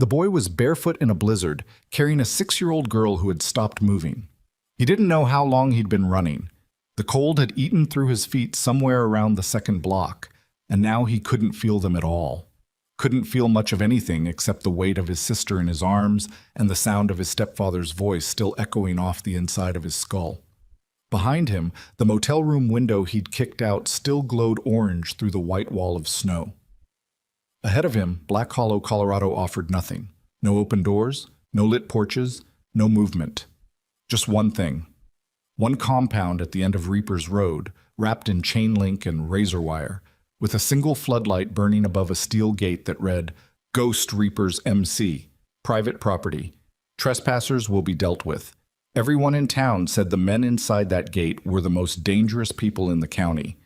The boy was barefoot in a blizzard, carrying a 6-year-old girl who had stopped moving. He didn't know how long he'd been running. The cold had eaten through his feet somewhere around the second block, and now he couldn't feel them at all. Couldn't feel much of anything except the weight of his sister in his arms and the sound of his stepfather's voice still echoing off the inside of his skull. Behind him, the motel room window he'd kicked out still glowed orange through the white wall of snow. Ahead of him, Black Hollow, Colorado offered nothing. No open doors, no lit porches, no movement. Just one thing. One compound at the end of Reaper's Road, wrapped in chain link and razor wire, with a single floodlight burning above a steel gate that read, Ghost Reapers MC, private property. Trespassers will be dealt with. Everyone in town said the men inside that gate were the most dangerous people in the county.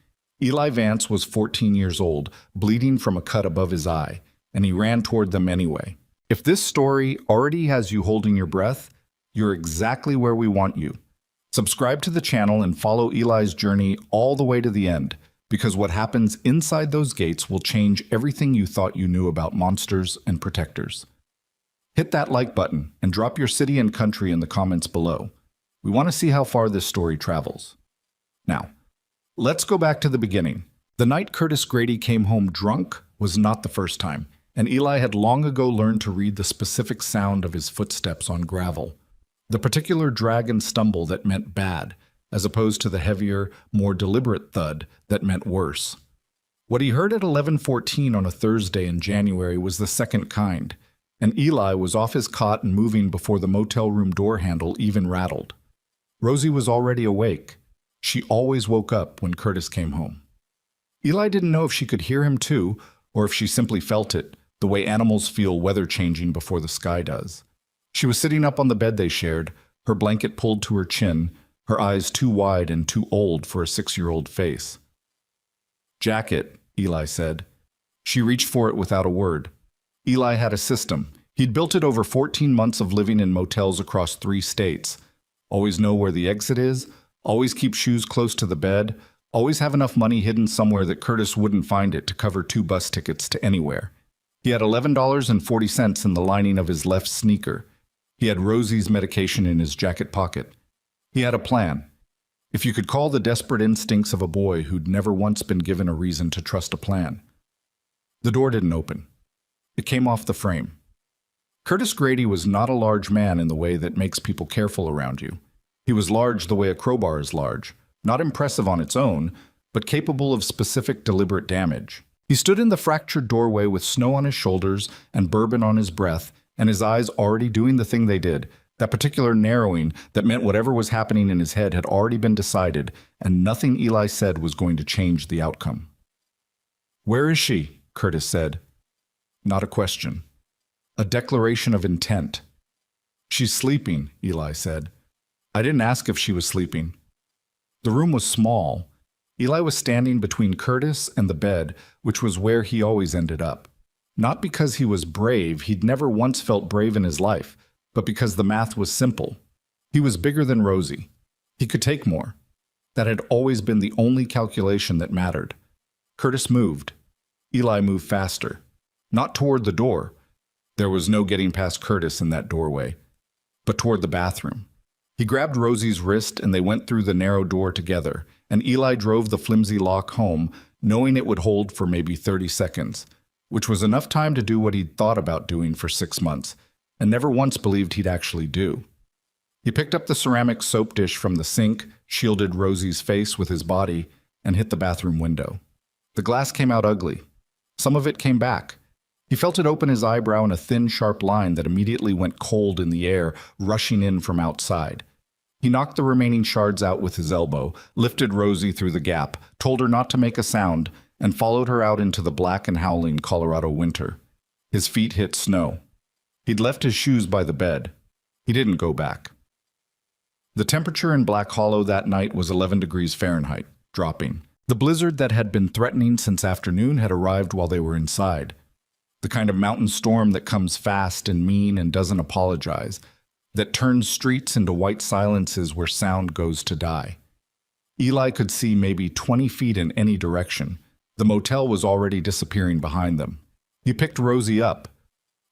Eli Vance was 14 years old, bleeding from a cut above his eye, and he ran toward them anyway. If this story already has you holding your breath, you're exactly where we want you. Subscribe to the channel and follow Eli's journey all the way to the end, because what happens inside those gates will change everything you thought you knew about monsters and protectors. Hit that like button and drop your city and country in the comments below. We want to see how far this story travels. Now, let's go back to the beginning. The night Curtis Grady came home drunk was not the first time, and Eli had long ago learned to read the specific sound of his footsteps on gravel. The particular drag and stumble that meant bad, as opposed to the heavier, more deliberate thud that meant worse. What he heard at 11:14 on a Thursday in January was the second kind, and Eli was off his cot and moving before the motel room door handle even rattled. Rosie was already awake. She always woke up when Curtis came home. Eli didn't know if she could hear him too, or if she simply felt it, the way animals feel weather changing before the sky does. She was sitting up on the bed they shared, her blanket pulled to her chin, her eyes too wide and too old for a 6-year-old face. Jacket, Eli said. She reached for it without a word. Eli had a system. He'd built it over 14 months of living in motels across 3 states. Always know where the exit is, always keep shoes close to the bed, always have enough money hidden somewhere that Curtis wouldn't find it to cover 2 bus tickets to anywhere. He had $11.40 in the lining of his left sneaker. He had Rosie's medication in his jacket pocket. He had a plan. If you could call the desperate instincts of a boy who'd never once been given a reason to trust a plan. The door didn't open. It came off the frame. Curtis Grady was not a large man in the way that makes people careful around you. He was large the way a crowbar is large, not impressive on its own, but capable of specific deliberate damage. He stood in the fractured doorway with snow on his shoulders and bourbon on his breath, and his eyes already doing the thing they did, that particular narrowing that meant whatever was happening in his head had already been decided, and nothing Eli said was going to change the outcome. "Where is she?" Curtis said. Not a question. A declaration of intent. "She's sleeping," Eli said. I didn't ask if she was sleeping. The room was small. Eli was standing between Curtis and the bed, which was where he always ended up. Not because he was brave, he'd never once felt brave in his life, but because the math was simple. He was bigger than Rosie. He could take more. That had always been the only calculation that mattered. Curtis moved. Eli moved faster. Not toward the door. There was no getting past Curtis in that doorway, but toward the bathroom. He grabbed Rosie's wrist and they went through the narrow door together, and Eli drove the flimsy lock home, knowing it would hold for maybe 30 seconds, which was enough time to do what he'd thought about doing for 6 months, and never once believed he'd actually do. He picked up the ceramic soap dish from the sink, shielded Rosie's face with his body, and hit the bathroom window. The glass came out ugly. Some of it came back. He felt it open his eyebrow in a thin, sharp line that immediately went cold in the air, rushing in from outside. He knocked the remaining shards out with his elbow, lifted Rosie through the gap, told her not to make a sound, and followed her out into the black and howling Colorado winter. His feet hit snow. He'd left his shoes by the bed. He didn't go back. The temperature in Black Hollow that night was 11 degrees Fahrenheit, dropping. The blizzard that had been threatening since afternoon had arrived while they were inside. The kind of mountain storm that comes fast and mean and doesn't apologize, that turns streets into white silences where sound goes to die. Eli could see maybe 20 feet in any direction. The motel was already disappearing behind them. He picked Rosie up.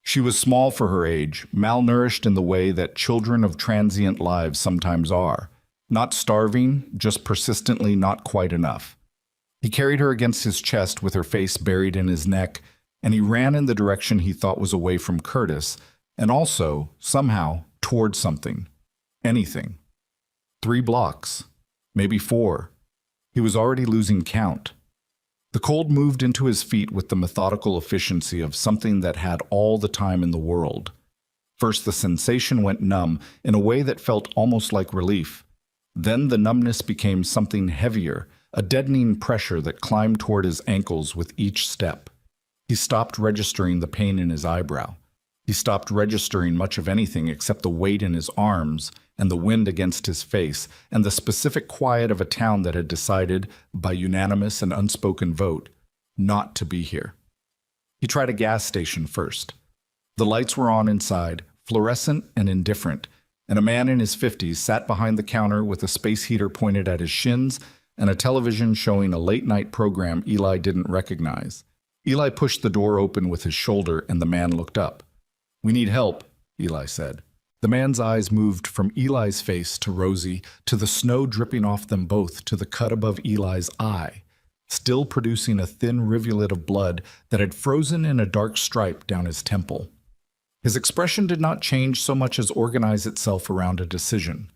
She was small for her age, malnourished in the way that children of transient lives sometimes are. Not starving, just persistently not quite enough. He carried her against his chest with her face buried in his neck, and he ran in the direction he thought was away from Curtis, and also, somehow, toward something. Anything. 3 blocks. Maybe 4. He was already losing count. The cold moved into his feet with the methodical efficiency of something that had all the time in the world. First, the sensation went numb in a way that felt almost like relief. Then the numbness became something heavier, a deadening pressure that climbed toward his ankles with each step. He stopped registering the pain in his eyebrow. He stopped registering much of anything except the weight in his arms and the wind against his face and the specific quiet of a town that had decided, by unanimous and unspoken vote, not to be here. He tried a gas station first. The lights were on inside, fluorescent and indifferent, and a man in his 50s sat behind the counter with a space heater pointed at his shins and a television showing a late-night program Eli didn't recognize. Eli pushed the door open with his shoulder, and the man looked up. "We need help," Eli said. The man's eyes moved from Eli's face to Rosie, to the snow dripping off them both, to the cut above Eli's eye, still producing a thin rivulet of blood that had frozen in a dark stripe down his temple. His expression did not change so much as organize itself around a decision.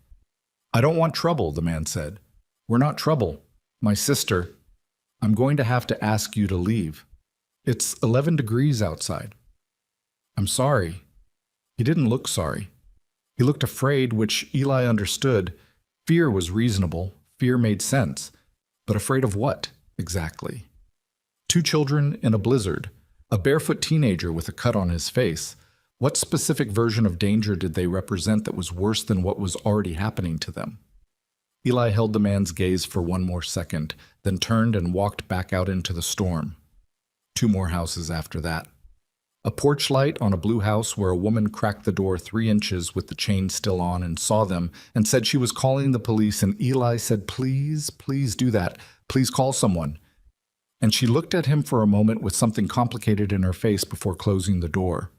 "I don't want trouble," the man said. "We're not trouble. My sister. I'm going to have to ask you to leave. It's 11 degrees outside." "I'm sorry." He didn't look sorry. He looked afraid, which Eli understood. Fear was reasonable. Fear made sense. But afraid of what, exactly? 2 children in a blizzard. A barefoot teenager with a cut on his face. What specific version of danger did they represent that was worse than what was already happening to them? Eli held the man's gaze for one more second, then turned and walked back out into the storm. 2 more houses after that. A porch light on a blue house where a woman cracked the door 3 inches with the chain still on and saw them and said she was calling the police, and Eli said, "Please, please do that. Please call someone." And she looked at him for a moment with something complicated in her face before closing the door.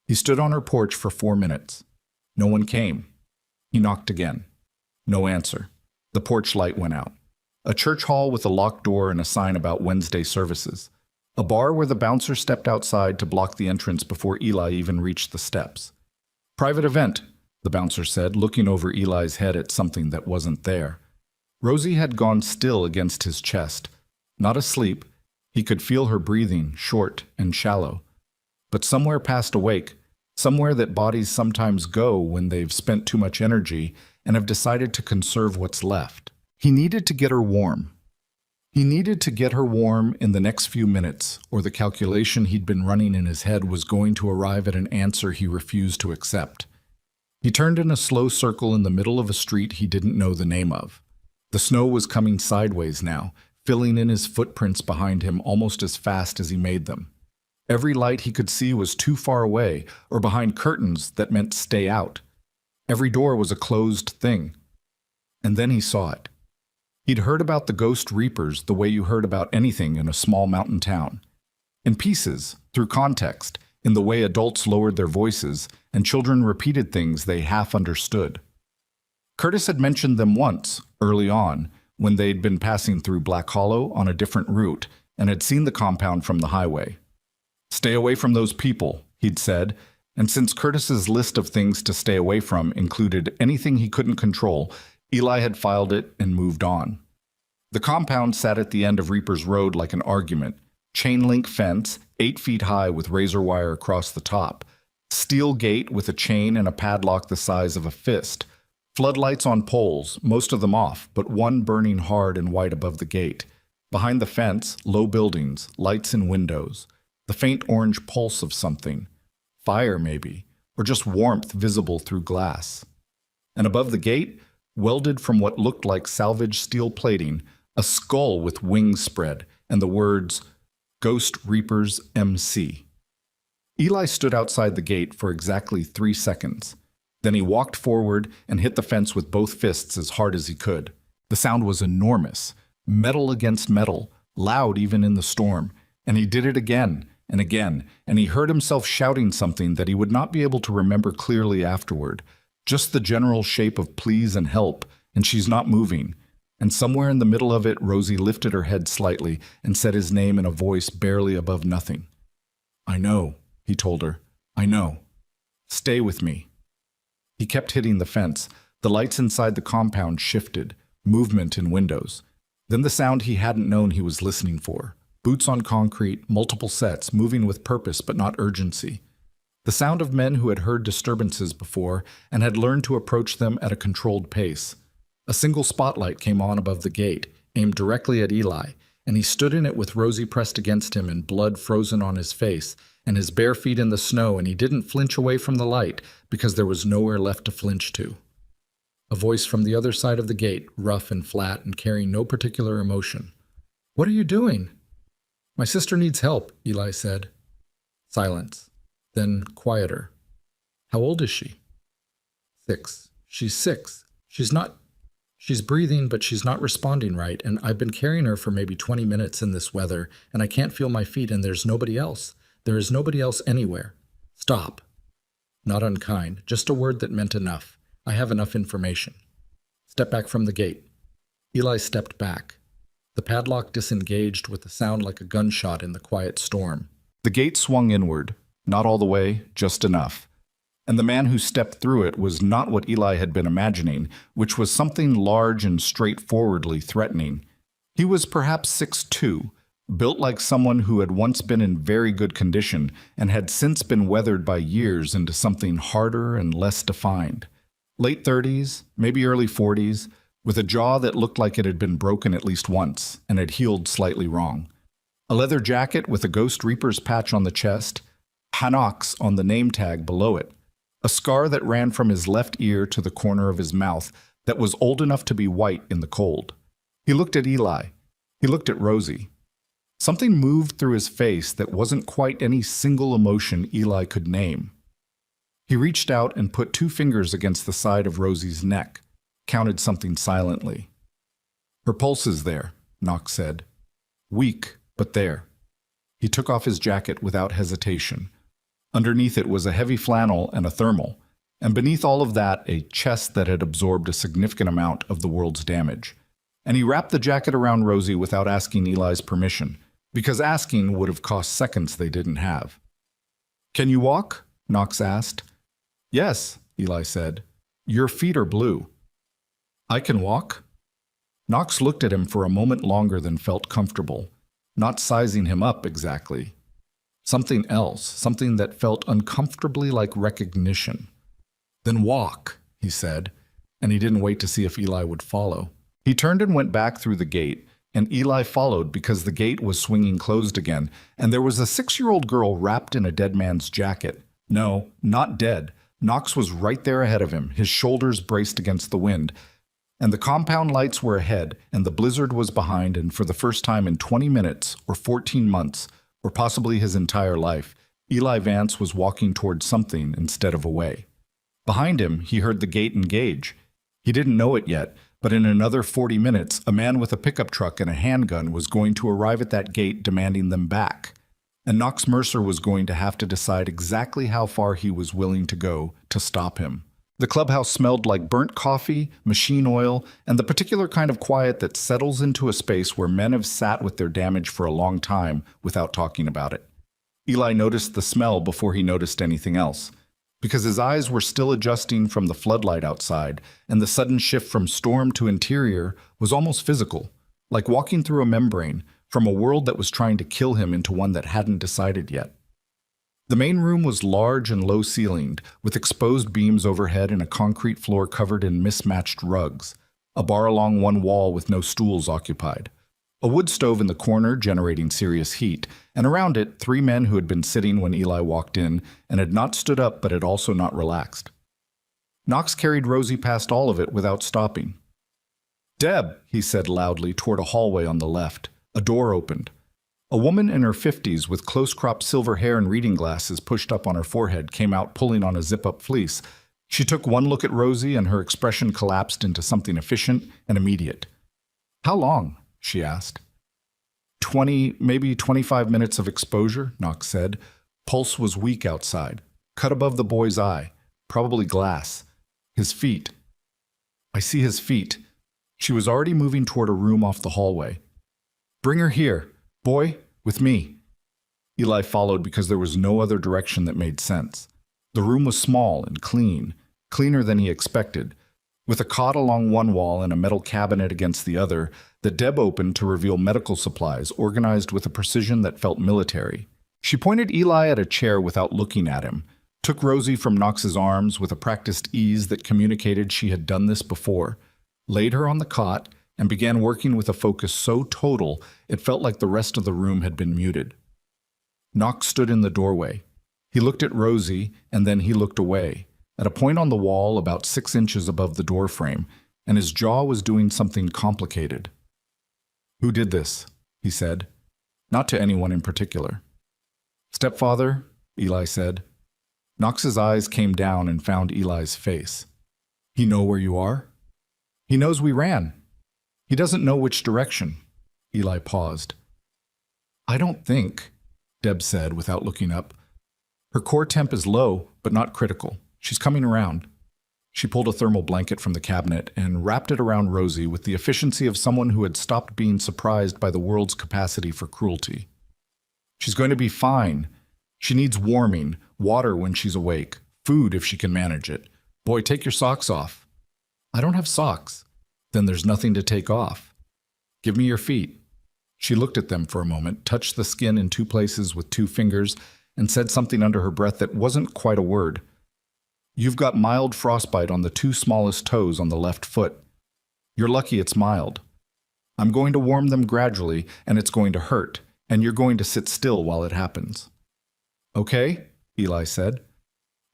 He stood on her porch for 4 minutes. No one came. He knocked again. No answer. The porch light went out. A church hall with a locked door and a sign about Wednesday services. A bar where the bouncer stepped outside to block the entrance before Eli even reached the steps. "Private event," the bouncer said, looking over Eli's head at something that wasn't there. Rosie had gone still against his chest. Not asleep. He could feel her breathing, short and shallow. But somewhere past awake, somewhere that bodies sometimes go when they've spent too much energy and have decided to conserve what's left. He needed to get her warm. He needed to get her warm in the next few minutes, or the calculation he'd been running in his head was going to arrive at an answer he refused to accept. He turned in a slow circle in the middle of a street he didn't know the name of. The snow was coming sideways now, filling in his footprints behind him almost as fast as he made them. Every light he could see was too far away, or behind curtains that meant stay out. Every door was a closed thing. And then he saw it. He'd heard about the ghost reapers the way you heard about anything in a small mountain town. In pieces, through context, in the way adults lowered their voices and children repeated things they half understood. Curtis had mentioned them once, early on, when they'd been passing through Black Hollow on a different route and had seen the compound from the highway. "Stay away from those people," he'd said, and since Curtis's list of things to stay away from included anything he couldn't control, Eli had filed it and moved on. The compound sat at the end of Reaper's Road like an argument. Chain-link fence, 8 feet high with razor wire across the top. Steel gate with a chain and a padlock the size of a fist. Floodlights on poles, most of them off, but one burning hard and white above the gate. Behind the fence, low buildings, lights in windows. The faint orange pulse of something. Fire, maybe, or just warmth visible through glass. And above the gate, welded from what looked like salvaged steel plating, a skull with wings spread, and the words, "Ghost Reapers MC." Eli stood outside the gate for exactly 3 seconds. Then he walked forward and hit the fence with both fists as hard as he could. The sound was enormous, metal against metal, loud even in the storm, and he did it again and he heard himself shouting something that he would not be able to remember clearly afterward. Just the general shape of please and help, and she's not moving. And somewhere in the middle of it, Rosie lifted her head slightly and said his name in a voice barely above nothing. "I know," he told her. "I know. Stay with me." He kept hitting the fence. The lights inside the compound shifted, movement in windows. Then the sound he hadn't known he was listening for. Boots on concrete, multiple sets, moving with purpose but not urgency. The sound of men who had heard disturbances before and had learned to approach them at a controlled pace. A single spotlight came on above the gate, aimed directly at Eli, and he stood in it with Rosie pressed against him and blood frozen on his face, and his bare feet in the snow, and he didn't flinch away from the light because there was nowhere left to flinch to. A voice from the other side of the gate, rough and flat and carrying no particular emotion. "What are you doing?" "My sister needs help," Eli said. Silence. Then quieter. "How old is she?" 6. "She's 6. She's breathing, but she's not responding right, and I've been carrying her for maybe 20 minutes in this weather, and I can't feel my feet, and there's nobody else. There is nobody else anywhere. Stop." Not unkind, just a word that meant enough. I have enough information. Step back from the gate. Eli stepped back. The padlock disengaged with a sound like a gunshot in the quiet storm. The gate swung inward, not all the way, just enough. And the man who stepped through it was not what Eli had been imagining, which was something large and straightforwardly threatening. He was perhaps 6'2", built like someone who had once been in very good condition and had since been weathered by years into something harder and less defined. Late 30s, maybe early 40s, with a jaw that looked like it had been broken at least once and had healed slightly wrong. A leather jacket with a Ghost Reaper's patch on the chest, Hanox on the name tag below it. A scar that ran from his left ear to the corner of his mouth that was old enough to be white in the cold. He looked at Eli. He looked at Rosie. Something moved through his face that wasn't quite any single emotion Eli could name. He reached out and put 2 fingers against the side of Rosie's neck, counted something silently. "Her pulse is there," Knox said. "Weak, but there." He took off his jacket without hesitation. Underneath it was a heavy flannel and a thermal, and beneath all of that a chest that had absorbed a significant amount of the world's damage. And he wrapped the jacket around Rosie without asking Eli's permission, because asking would have cost seconds they didn't have. "Can you walk?" Knox asked. "Yes," Eli said. "Your feet are blue." "I can walk?" Knox looked at him for a moment longer than felt comfortable, not sizing him up exactly. Something else, something that felt uncomfortably like recognition. "Then walk," he said, and he didn't wait to see if Eli would follow. He turned and went back through the gate, and Eli followed because the gate was swinging closed again, and there was a 6-year-old girl wrapped in a dead man's jacket. No, not dead. Knox was right there ahead of him, his shoulders braced against the wind, and the compound lights were ahead, and the blizzard was behind, and for the first time in 20 minutes, or 14 months, or possibly his entire life, Eli Vance was walking toward something instead of away. Behind him, he heard the gate engage. He didn't know it yet, but in another 40 minutes, a man with a pickup truck and a handgun was going to arrive at that gate demanding them back. And Knox Mercer was going to have to decide exactly how far he was willing to go to stop him. The clubhouse smelled like burnt coffee, machine oil, and the particular kind of quiet that settles into a space where men have sat with their damage for a long time without talking about it. Eli noticed the smell before he noticed anything else, because his eyes were still adjusting from the floodlight outside, and the sudden shift from storm to interior was almost physical, like walking through a membrane, from a world that was trying to kill him into one that hadn't decided yet. The main room was large and low-ceilinged, with exposed beams overhead and a concrete floor covered in mismatched rugs, a bar along one wall with no stools occupied, a wood stove in the corner generating serious heat, and around it 3 men who had been sitting when Eli walked in and had not stood up but had also not relaxed. Knox carried Rosie past all of it without stopping. "Deb," he said loudly toward a hallway on the left. A door opened. A woman in her 50s with close-cropped silver hair and reading glasses pushed up on her forehead came out pulling on a zip-up fleece. She took one look at Rosie and her expression collapsed into something efficient and immediate. "How long?" she asked. 20, maybe 25 minutes of exposure, Knox said. Pulse was weak outside. Cut above the boy's eye. Probably glass. His feet. I see his feet. She was already moving toward a room off the hallway. Bring her here. Boy, with me. Eli followed because there was no other direction that made sense. The room was small and clean, cleaner than he expected, with a cot along one wall and a metal cabinet against the other that Deb opened to reveal medical supplies organized with a precision that felt military. She pointed Eli at a chair without looking at him, took Rosie from Knox's arms with a practiced ease that communicated she had done this before, laid her on the cot, and began working with a focus so total it felt like the rest of the room had been muted. Knox stood in the doorway. He looked at Rosie, and then he looked away, at a point on the wall about 6 inches above the doorframe, and his jaw was doing something complicated. "Who did this?" he said. Not to anyone in particular. "Stepfather," Eli said. Knox's eyes came down and found Eli's face. "He know where you are?" "He knows we ran. He doesn't know which direction." Eli paused. "I don't think," Deb said without looking up. "Her core temp is low, but not critical. She's coming around." She pulled a thermal blanket from the cabinet and wrapped it around Rosie with the efficiency of someone who had stopped being surprised by the world's capacity for cruelty. "She's going to be fine. She needs warming, water when she's awake, food if she can manage it. Boy, take your socks off." "I don't have socks." "Then there's nothing to take off." "Give me your feet." She looked at them for a moment, touched the skin in 2 places with 2 fingers, and said something under her breath that wasn't quite a word. "You've got mild frostbite on the 2 smallest toes on the left foot. You're lucky it's mild. I'm going to warm them gradually, and it's going to hurt, and you're going to sit still while it happens." "Okay," Eli said.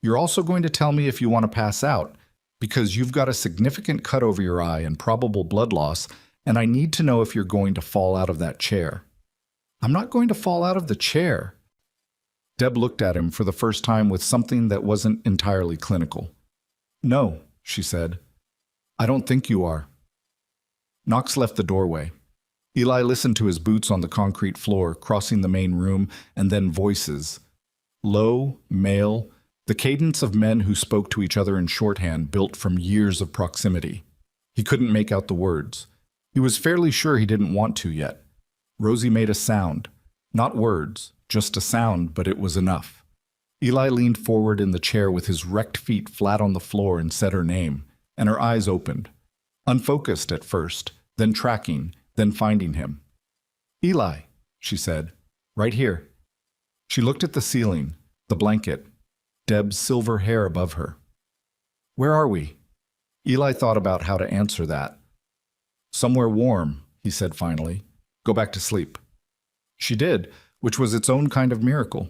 "You're also going to tell me if you want to pass out, because you've got a significant cut over your eye and probable blood loss, and I need to know if you're going to fall out of that chair." "I'm not going to fall out of the chair." Deb looked at him for the first time with something that wasn't entirely clinical. "No," she said. "I don't think you are." Knox left the doorway. Eli listened to his boots on the concrete floor, crossing the main room, and then voices. Low, male, the cadence of men who spoke to each other in shorthand built from years of proximity. He couldn't make out the words. He was fairly sure he didn't want to yet. Rosie made a sound. Not words, just a sound, but it was enough. Eli leaned forward in the chair with his wrecked feet flat on the floor and said her name, and her eyes opened. Unfocused at first, then tracking, then finding him. "Eli," she said, "right here." She looked at the ceiling, the blanket, Deb's silver hair above her. "Where are we?" Eli thought about how to answer that. "Somewhere warm," he said finally. "Go back to sleep." She did, which was its own kind of miracle.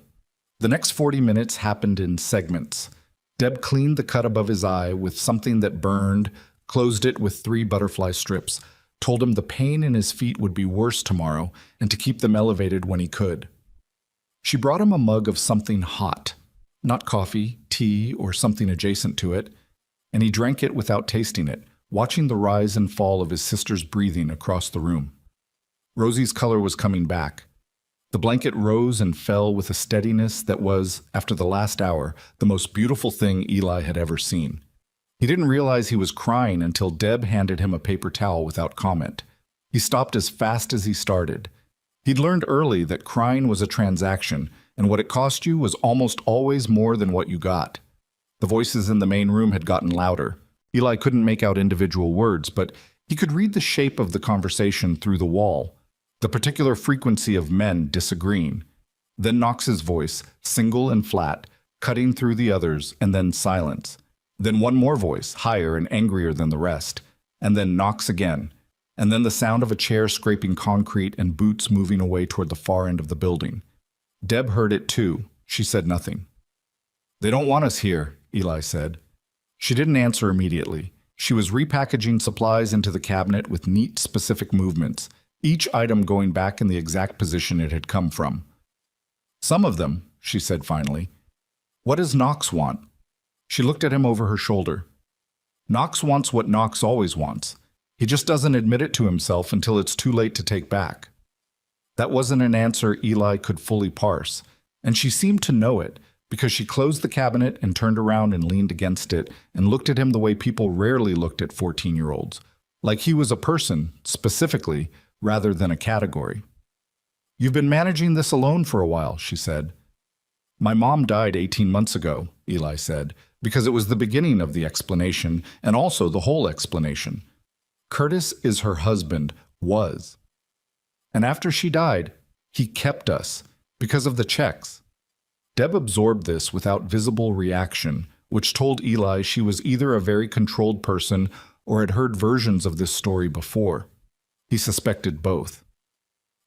The next 40 minutes happened in segments. Deb cleaned the cut above his eye with something that burned, closed it with 3 butterfly strips, told him the pain in his feet would be worse tomorrow and to keep them elevated when he could. She brought him a mug of something hot, not coffee, tea, or something adjacent to it, and he drank it without tasting it, watching the rise and fall of his sister's breathing across the room. Rosie's color was coming back. The blanket rose and fell with a steadiness that was, after the last hour, the most beautiful thing Eli had ever seen. He didn't realize he was crying until Deb handed him a paper towel without comment. He stopped as fast as he started. He'd learned early that crying was a transaction, and what it cost you was almost always more than what you got. The voices in the main room had gotten louder. Eli couldn't make out individual words, but he could read the shape of the conversation through the wall, the particular frequency of men disagreeing. Then Knox's voice, single and flat, cutting through the others, and then silence. Then one more voice, higher and angrier than the rest, and then Knox again, and then the sound of a chair scraping concrete and boots moving away toward the far end of the building. Deb heard it too. She said nothing. "They don't want us here," Eli said. She didn't answer immediately. She was repackaging supplies into the cabinet with neat, specific movements, each item going back in the exact position it had come from. "Some of them," she said finally. "What does Knox want?" She looked at him over her shoulder. "Knox wants what Knox always wants. He just doesn't admit it to himself until it's too late to take back." That wasn't an answer Eli could fully parse, and she seemed to know it, because she closed the cabinet and turned around and leaned against it and looked at him the way people rarely looked at 14-year-olds, like he was a person, specifically, rather than a category. "You've been managing this alone for a while," she said. "My mom died 18 months ago," Eli said, because it was the beginning of the explanation and also the whole explanation. "Curtis is her husband, was. And after she died, he kept us, because of the checks." Deb absorbed this without visible reaction, which told Eli she was either a very controlled person or had heard versions of this story before. He suspected both.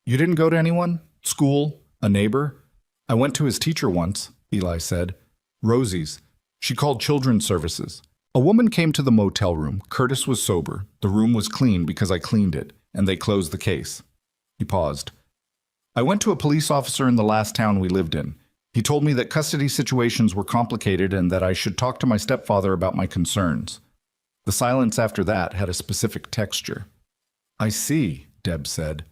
"You didn't go to anyone? School? A neighbor?" "I went to his teacher once," Eli said. "Rosie's. She called children's services. A woman came to the motel room. Curtis was sober. The room was clean because I cleaned it, and they closed the case." He paused. "I went to a police officer in the last town we lived in. He told me that custody situations were complicated and that I should talk to my stepfather about my concerns." The silence after that had a specific texture. "I see," Deb said.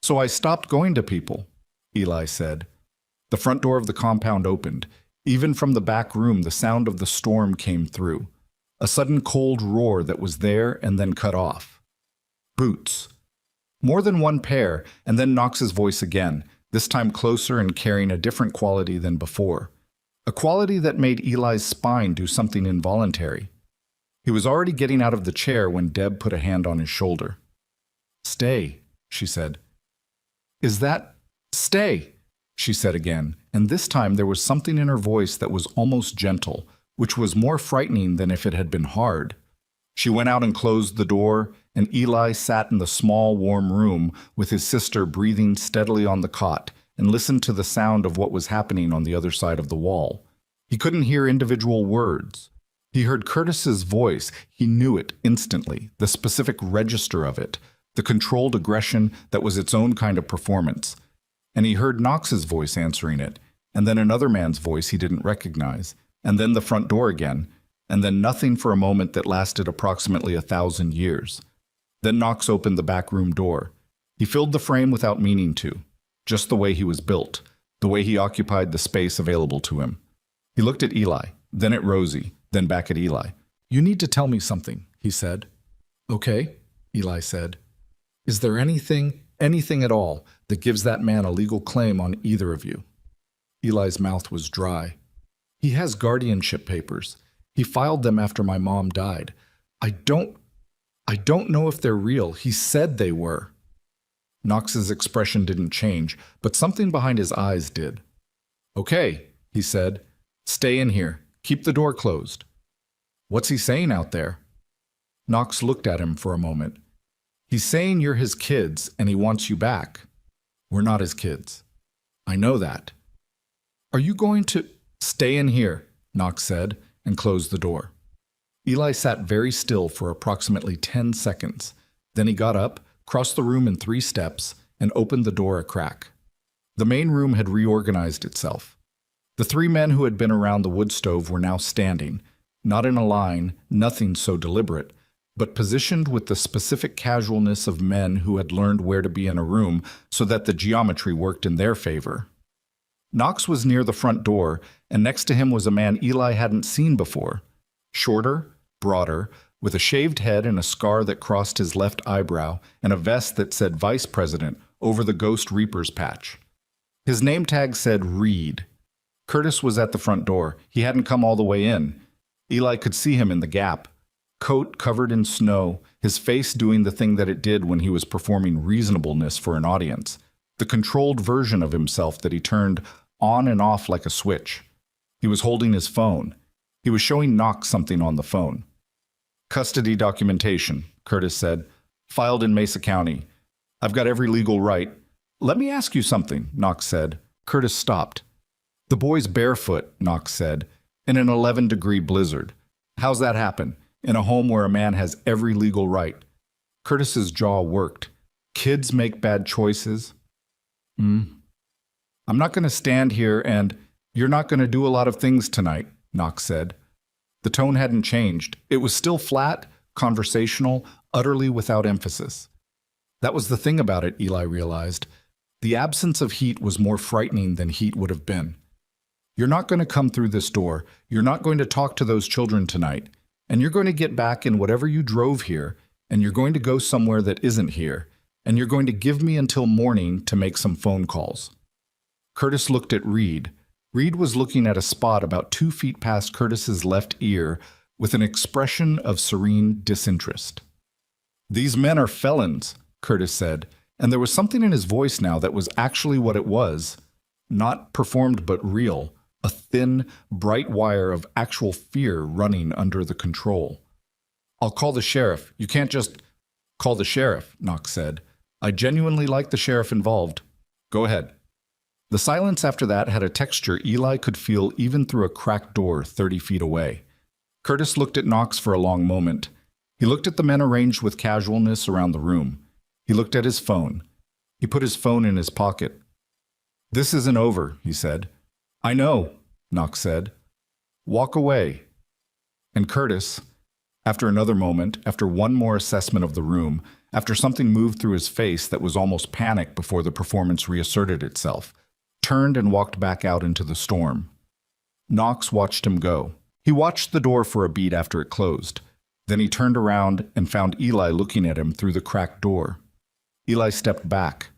"So I stopped going to people," Eli said. The front door of the compound opened. Even from the back room, the sound of the storm came through. A sudden cold roar that was there and then cut off. Boots. More than one pair, and then Knox's voice again, this time closer and carrying a different quality than before. A quality that made Eli's spine do something involuntary. He was already getting out of the chair when Deb put a hand on his shoulder. "Stay," she said. "Is that— Stay," she said again, and this time there was something in her voice that was almost gentle, which was more frightening than if it had been hard. She went out and closed the door, and Eli sat in the small, warm room with his sister breathing steadily on the cot and listened to the sound of what was happening on the other side of the wall. He couldn't hear individual words. He heard Curtis's voice. He knew it instantly, the specific register of it, the controlled aggression that was its own kind of performance. And he heard Knox's voice answering it, and then another man's voice he didn't recognize, and then the front door again, and then nothing for a moment that lasted approximately 1,000 years. Then Knox opened the back room door. He filled the frame without meaning to, just the way he was built, the way he occupied the space available to him. He looked at Eli, then at Rosie, then back at Eli. "You need to tell me something," he said. "Okay," Eli said. "Is there anything at all, that gives that man a legal claim on either of you?" Eli's mouth was dry. "He has guardianship papers. He filed them after my mom died. I don't know if they're real. He said they were." Knox's expression didn't change, but something behind his eyes did. "Okay," he said. "Stay in here. Keep the door closed." "What's he saying out there?" Knox looked at him for a moment. "He's saying you're his kids and he wants you back." "We're not his kids." "I know that." "Are you going to— Stay in here," Knox said, and closed the door. Eli sat very still for approximately 10 seconds. Then he got up, crossed the room in 3 steps, and opened the door a crack. The main room had reorganized itself. The 3 men who had been around the wood stove were now standing, not in a line, nothing so deliberate, but positioned with the specific casualness of men who had learned where to be in a room so that the geometry worked in their favor. Knox was near the front door, and next to him was a man Eli hadn't seen before. Shorter, broader, with a shaved head and a scar that crossed his left eyebrow, and a vest that said Vice President over the Ghost Reaper's patch. His name tag said Reed. Curtis was at the front door. He hadn't come all the way in. Eli could see him in the gap. Coat covered in snow, his face doing the thing that it did when he was performing reasonableness for an audience. The controlled version of himself that he turned on and off like a switch. He was holding his phone. He was showing Knox something on the phone. "Custody documentation," Curtis said. "Filed in Mesa County. I've got every legal right." "Let me ask you something," Knox said. Curtis stopped. "The boy's barefoot," Knox said, "in an 11-degree blizzard. How's that happen? In a home where a man has every legal right?" Curtis's jaw worked. "Kids make bad choices." "I'm not going to stand here and— You're not going to do a lot of things tonight," Knox said. The tone hadn't changed. It was still flat, conversational, utterly without emphasis. That was the thing about it, Eli realized. The absence of heat was more frightening than heat would have been. You're not going to come through this door, you're not going to talk to those children tonight, and you're going to get back in whatever you drove here, and you're going to go somewhere that isn't here, and you're going to give me until morning to make some phone calls. Curtis looked at Reed. Reed was looking at a spot about 2 feet past Curtis's left ear with an expression of serene disinterest. "These men are felons," Curtis said, and there was something in his voice now that was actually what it was. Not performed but real, a thin, bright wire of actual fear running under the control. "I'll call the sheriff. You can't just—" "Call the sheriff," Knox said. "I genuinely like the sheriff involved. Go ahead." The silence after that had a texture Eli could feel even through a cracked door 30 feet away. Curtis looked at Knox for a long moment. He looked at the men arranged with casualness around the room. He looked at his phone. He put his phone in his pocket. "This isn't over," he said. "I know," Knox said. "Walk away." And Curtis, after another moment, after one more assessment of the room, after something moved through his face that was almost panic before the performance reasserted itself, turned and walked back out into the storm. Knox watched him go. He watched the door for a beat after it closed. Then he turned around and found Eli looking at him through the cracked door. Eli stepped back.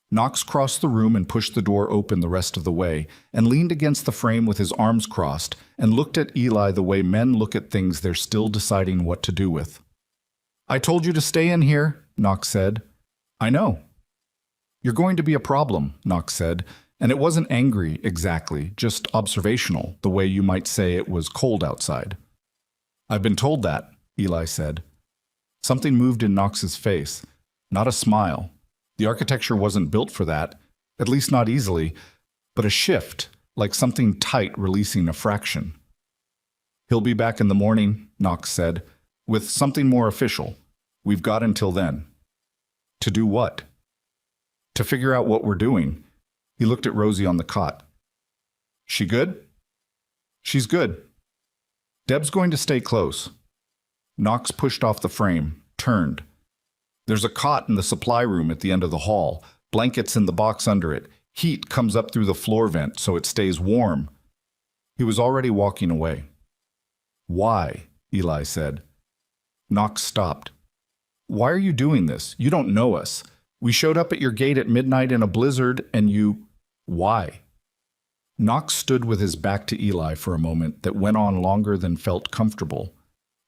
Knox crossed the room and pushed the door open the rest of the way, and leaned against the frame with his arms crossed, and looked at Eli the way men look at things they're still deciding what to do with. "I told you to stay in here," Knox said. "I know." "You're going to be a problem," Knox said, and it wasn't angry exactly, just observational, the way you might say it was cold outside. "I've been told that," Eli said. Something moved in Knox's face, not a smile. The architecture wasn't built for that, at least not easily, but a shift, like something tight releasing a fraction. "He'll be back in the morning," Knox said, "with something more official. We've got until then." "To do what?" "To figure out what we're doing." He looked at Rosie on the cot. "She good?" "She's good." "Deb's going to stay close." Knox pushed off the frame, turned. "There's a cot in the supply room at the end of the hall, blankets in the box under it. Heat comes up through the floor vent so it stays warm." He was already walking away. "Why?" Eli said. Knox stopped. "Why are you doing this? You don't know us. We showed up at your gate at midnight in a blizzard and you— Why?" Knox stood with his back to Eli for a moment that went on longer than felt comfortable.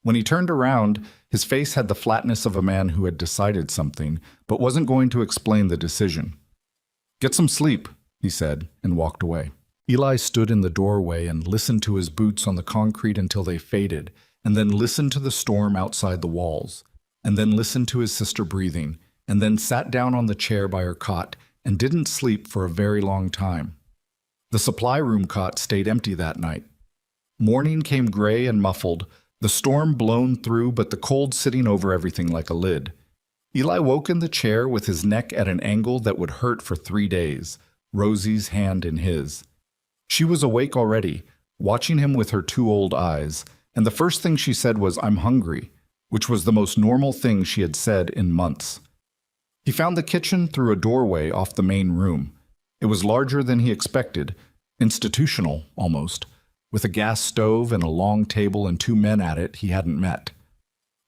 When he turned around, his face had the flatness of a man who had decided something, but wasn't going to explain the decision. "Get some sleep," he said, and walked away. Eli stood in the doorway and listened to his boots on the concrete until they faded, and then listened to the storm outside the walls, and then listened to his sister breathing, and then sat down on the chair by her cot and didn't sleep for a very long time. The supply room cot stayed empty that night. Morning came gray and muffled, the storm blown through but the cold sitting over everything like a lid. Eli woke in the chair with his neck at an angle that would hurt for 3 days, Rosie's hand in his. She was awake already, watching him with her 2 old eyes, and the first thing she said was, "I'm hungry," which was the most normal thing she had said in months. He found the kitchen through a doorway off the main room. It was larger than he expected, institutional almost, with a gas stove and a long table and 2 men at it he hadn't met.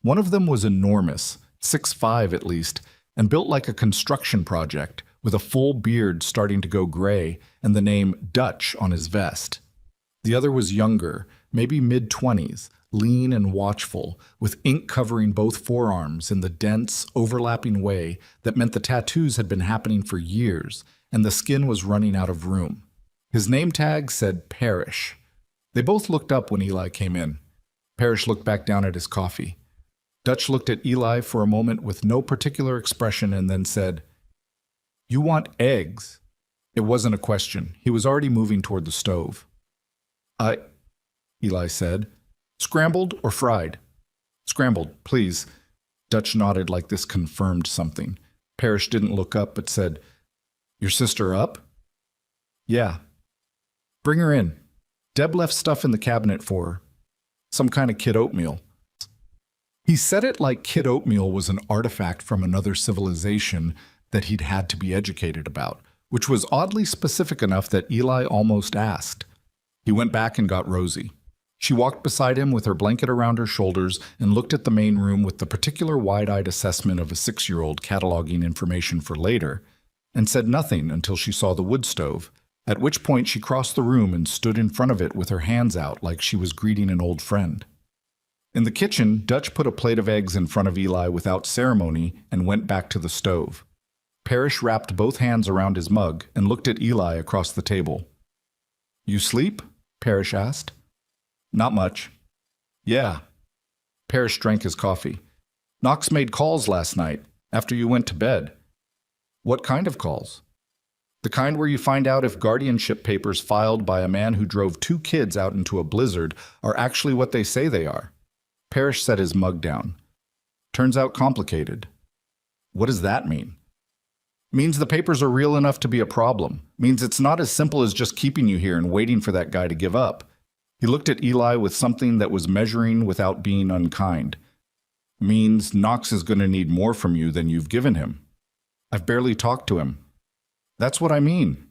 One of them was enormous, 6'5" at least, and built like a construction project, with a full beard starting to go gray and the name Dutch on his vest. The other was younger, maybe mid-20s, lean and watchful, with ink covering both forearms in the dense, overlapping way that meant the tattoos had been happening for years, and the skin was running out of room. His name tag said Parrish. They both looked up when Eli came in. Parrish looked back down at his coffee. Dutch looked at Eli for a moment with no particular expression and then said, "You want eggs?" It wasn't a question. He was already moving toward the stove. Eli said. "Scrambled or fried?" "Scrambled, please." Dutch nodded like this confirmed something. Parrish didn't look up but said, "Your sister up?" "Yeah." "Bring her in. Deb left stuff in the cabinet for her. Some kind of kid oatmeal." He said it like kid oatmeal was an artifact from another civilization, that he'd had to be educated about, which was oddly specific enough that Eli almost asked. He went back and got Rosie. She walked beside him with her blanket around her shoulders and looked at the main room with the particular wide-eyed assessment of a 6-year-old cataloging information for later, and said nothing until she saw the wood stove, at which point she crossed the room and stood in front of it with her hands out like she was greeting an old friend. In the kitchen, Dutch put a plate of eggs in front of Eli without ceremony and went back to the stove. Parrish wrapped both hands around his mug and looked at Eli across the table. "You sleep?" Parrish asked. "Not much." "Yeah." Parrish drank his coffee. "Knox made calls last night, after you went to bed." "What kind of calls?" "The kind where you find out if guardianship papers filed by a man who drove 2 kids out into a blizzard are actually what they say they are." Parrish set his mug down. "Turns out complicated." "What does that mean?" "Means the papers are real enough to be a problem. Means it's not as simple as just keeping you here and waiting for that guy to give up." He looked at Eli with something that was measuring without being unkind. "Means Knox is going to need more from you than you've given him." "I've barely talked to him." "That's what I mean."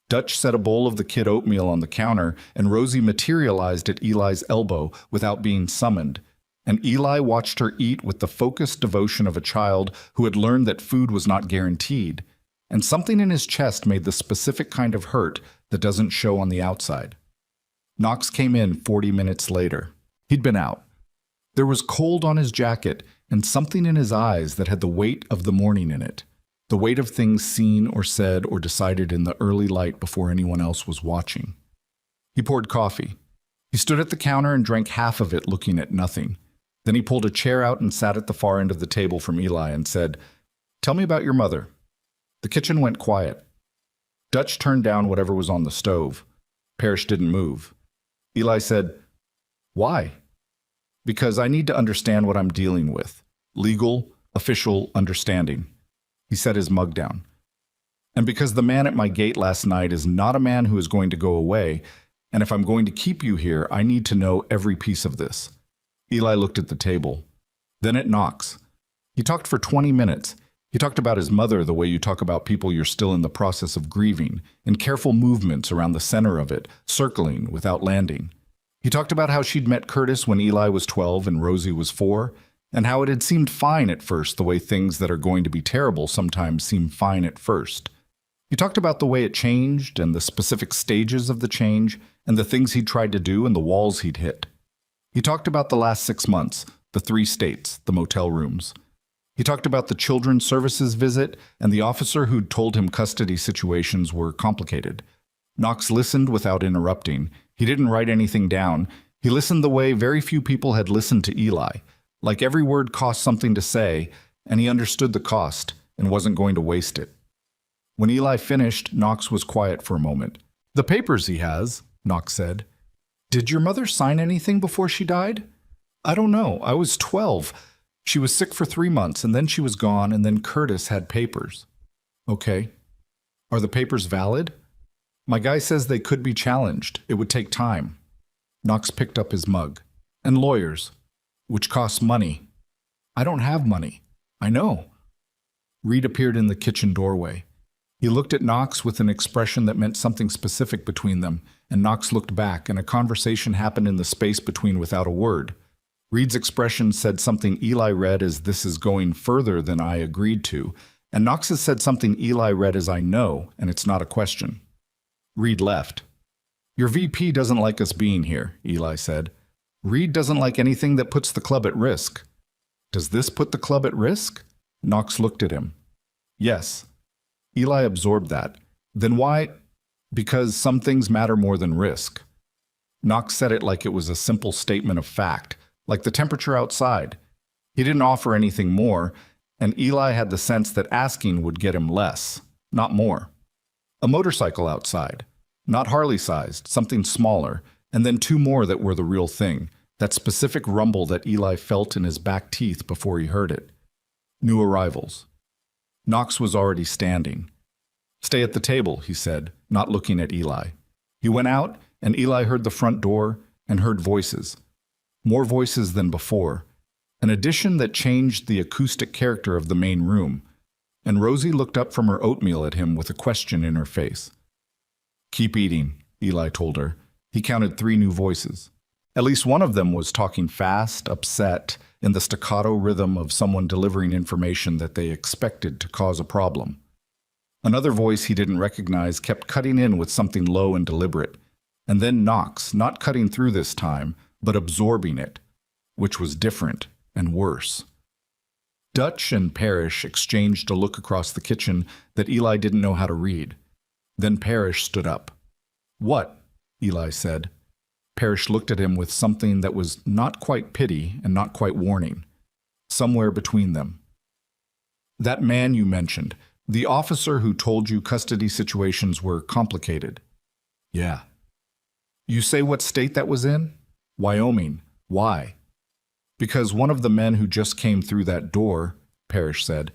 Dutch set a bowl of the kid oatmeal on the counter, and Rosie materialized at Eli's elbow without being summoned, and Eli watched her eat with the focused devotion of a child who had learned that food was not guaranteed, and something in his chest made the specific kind of hurt that doesn't show on the outside. Knox came in 40 minutes later. He'd been out. There was cold on his jacket and something in his eyes that had the weight of the morning in it, the weight of things seen or said or decided in the early light before anyone else was watching. He poured coffee. He stood at the counter and drank half of it looking at nothing. Then he pulled a chair out and sat at the far end of the table from Eli and said, "Tell me about your mother." The kitchen went quiet. Dutch turned down whatever was on the stove. Parrish didn't move. Eli said, "Why?" "Because I need to understand what I'm dealing with. Legal, official understanding." He set his mug down. "And because the man at my gate last night is not a man who is going to go away, and if I'm going to keep you here, I need to know every piece of this." Eli looked at the table, then at Knox. He talked for 20 minutes. He talked about his mother the way you talk about people you're still in the process of grieving, in careful movements around the center of it, circling without landing. He talked about how she'd met Curtis when Eli was 12 and Rosie was 4, and how it had seemed fine at first, the way things that are going to be terrible sometimes seem fine at first. He talked about the way it changed and the specific stages of the change and the things he'd tried to do and the walls he'd hit. He talked about the last 6 months, the 3 states, the motel rooms. He talked about the children's services visit and the officer who'd told him custody situations were complicated. Knox listened without interrupting. He didn't write anything down. He listened the way very few people had listened to Eli. Like every word cost something to say, and he understood the cost and wasn't going to waste it. When Eli finished, Knox was quiet for a moment. "The papers he has," Knox said. "Did your mother sign anything before she died?" "I don't know. I was 12. She was sick for 3 months, and then she was gone, and then Curtis had papers." "Okay. Are the papers valid?" "My guy says they could be challenged. It would take time." Knox picked up his mug. "And lawyers, which costs money." "I don't have money." "I know." Reed appeared in the kitchen doorway. He looked at Knox with an expression that meant something specific between them, and Knox looked back, and a conversation happened in the space between without a word. Reed's expression said something Eli read as "this is going further than I agreed to," and Knox's said something Eli read as "I know, and it's not a question." Reed left. "Your VP doesn't like us being here," Eli said. "Reed doesn't like anything that puts the club at risk." "Does this put the club at risk?" Knox looked at him. "Yes." Eli absorbed that. "Then why?" "Because some things matter more than risk." Knox said it like it was a simple statement of fact, like the temperature outside. He didn't offer anything more, and Eli had the sense that asking would get him less, not more. A motorcycle outside, not Harley-sized, something smaller, and then 2 more that were the real thing, that specific rumble that Eli felt in his back teeth before he heard it. New arrivals. Knox was already standing. "Stay at the table," he said, not looking at Eli. He went out, and Eli heard the front door and heard voices. More voices than before. An addition that changed the acoustic character of the main room. and Rosie looked up from her oatmeal at him with a question in her face. "Keep eating," Eli told her. He counted 3 new voices. At least one of them was talking fast, upset, in the staccato rhythm of someone delivering information that they expected to cause a problem. Another voice he didn't recognize kept cutting in with something low and deliberate, and then Knox, not cutting through this time, but absorbing it, which was different and worse. Dutch and Parrish exchanged a look across the kitchen that Eli didn't know how to read. Then Parrish stood up. "What?" Eli said. Parrish looked at him with something that was not quite pity and not quite warning, somewhere between them. "That man you mentioned, the officer who told you custody situations were complicated." "Yeah." "You say what state that was in?" "Wyoming. Why?" "Because one of the men who just came through that door," Parrish said,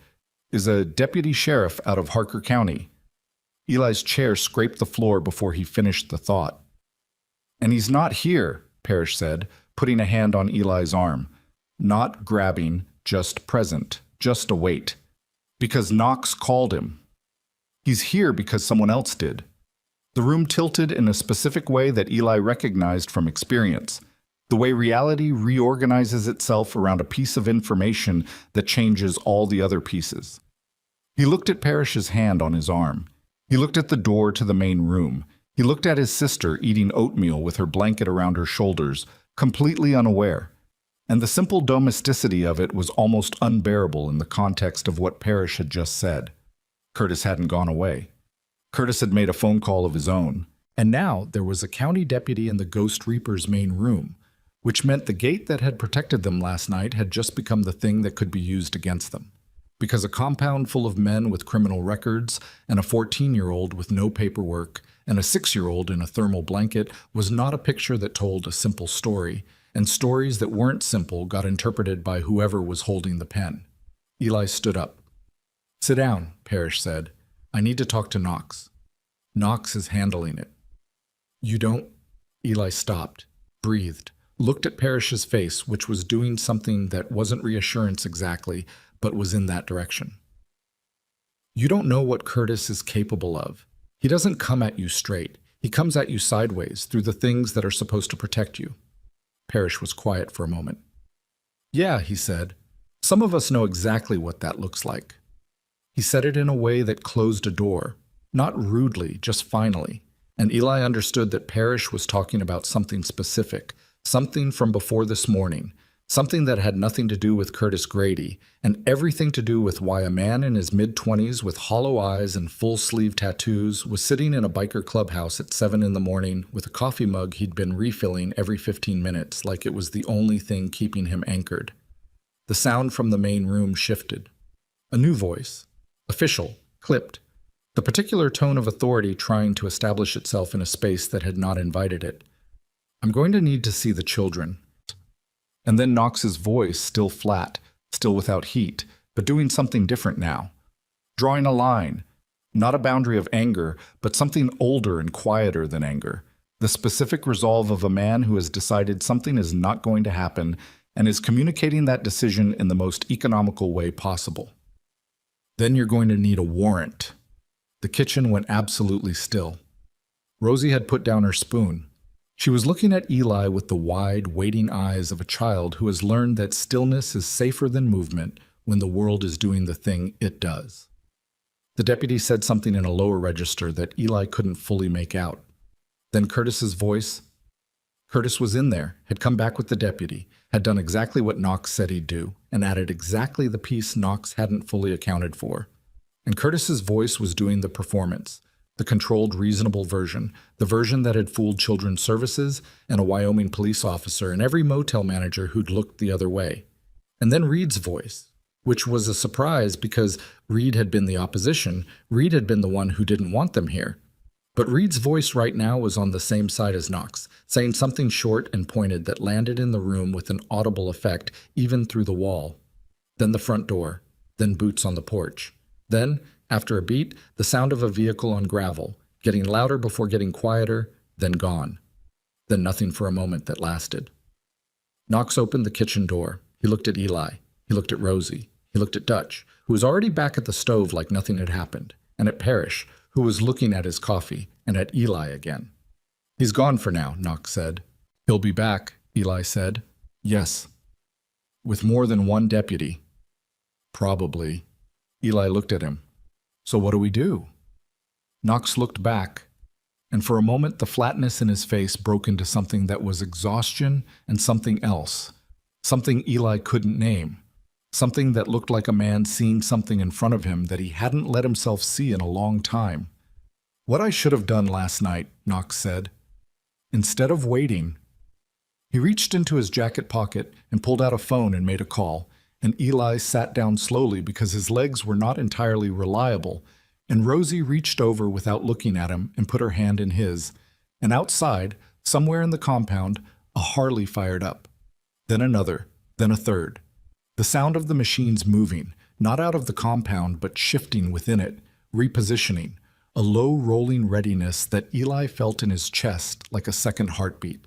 "is a deputy sheriff out of Harker County." Eli's chair scraped the floor before he finished the thought. "And he's not here," Parrish said, putting a hand on Eli's arm. "Not grabbing, just present, just await. Because Knox called him. He's here because someone else did." The room tilted in a specific way that Eli recognized from experience, the way reality reorganizes itself around a piece of information that changes all the other pieces. He looked at Parrish's hand on his arm. He looked at the door to the main room. He looked at his sister eating oatmeal with her blanket around her shoulders, completely unaware. And the simple domesticity of it was almost unbearable in the context of what Parrish had just said. Curtis hadn't gone away. Curtis had made a phone call of his own. And now there was a county deputy in the Ghost Reaper's main room, which meant the gate that had protected them last night had just become the thing that could be used against them. Because a compound full of men with criminal records and a 14-year-old with no paperwork and a 6-year-old in a thermal blanket was not a picture that told a simple story, and stories that weren't simple got interpreted by whoever was holding the pen. Eli stood up. "Sit down," Parrish said. "I need to talk to Knox." "Knox is handling it." "You don't—" Eli stopped, breathed, looked at Parrish's face, which was doing something that wasn't reassurance exactly, but was in that direction. "You don't know what Curtis is capable of. He doesn't come at you straight. He comes at you sideways, through the things that are supposed to protect you." Parrish was quiet for a moment. "Yeah," he said. "Some of us know exactly what that looks like." He said it in a way that closed a door, not rudely, just finally, and Eli understood that Parrish was talking about something specific, something from before this morning, something that had nothing to do with Curtis Grady, and everything to do with why a man in his mid-20s with hollow eyes and full-sleeve tattoos was sitting in a biker clubhouse at 7 in the morning with a coffee mug he'd been refilling every 15 minutes like it was the only thing keeping him anchored. The sound from the main room shifted. A new voice. Official. Clipped. The particular tone of authority trying to establish itself in a space that had not invited it. "I'm going to need to see the children." And then Knox's voice, still flat, still without heat, but doing something different now. Drawing a line. Not a boundary of anger, but something older and quieter than anger. The specific resolve of a man who has decided something is not going to happen and is communicating that decision in the most economical way possible. "Then you're going to need a warrant." The kitchen went absolutely still. Rosie had put down her spoon. She was looking at Eli with the wide, waiting eyes of a child who has learned that stillness is safer than movement when the world is doing the thing it does. The deputy said something in a lower register that Eli couldn't fully make out. Then Curtis's voice. Curtis was in there, had come back with the deputy, had done exactly what Knox said he'd do, and added exactly the piece Knox hadn't fully accounted for. And Curtis's voice was doing the performance. The controlled, reasonable version, the version that had fooled Children's Services and a Wyoming police officer and every motel manager who'd looked the other way. And then Reed's voice, which was a surprise because Reed had been the opposition. Reed had been the one who didn't want them here. But Reed's voice right now was on the same side as Knox, saying something short and pointed that landed in the room with an audible effect, even through the wall. Then the front door. Then boots on the porch. Then, after a beat, the sound of a vehicle on gravel, getting louder before getting quieter, then gone. Then nothing for a moment that lasted. Knox opened the kitchen door. He looked at Eli. He looked at Rosie. He looked at Dutch, who was already back at the stove like nothing had happened, and at Parrish, who was looking at his coffee, and at Eli again. "He's gone for now," Knox said. "He'll be back," Eli said. "Yes." "With more than one deputy." "Probably." Eli looked at him. "So what do we do?" Knox looked back, and for a moment the flatness in his face broke into something that was exhaustion and something else, something Eli couldn't name, something that looked like a man seeing something in front of him that he hadn't let himself see in a long time. "What I should have done last night," Knox said. "Instead of waiting." He reached into his jacket pocket and pulled out a phone and made a call, and Eli sat down slowly because his legs were not entirely reliable, and Rosie reached over without looking at him and put her hand in his, and outside, somewhere in the compound, a Harley fired up. Then another, then a third. The sound of the machines moving, not out of the compound but shifting within it, repositioning, a low rolling readiness that Eli felt in his chest like a second heartbeat.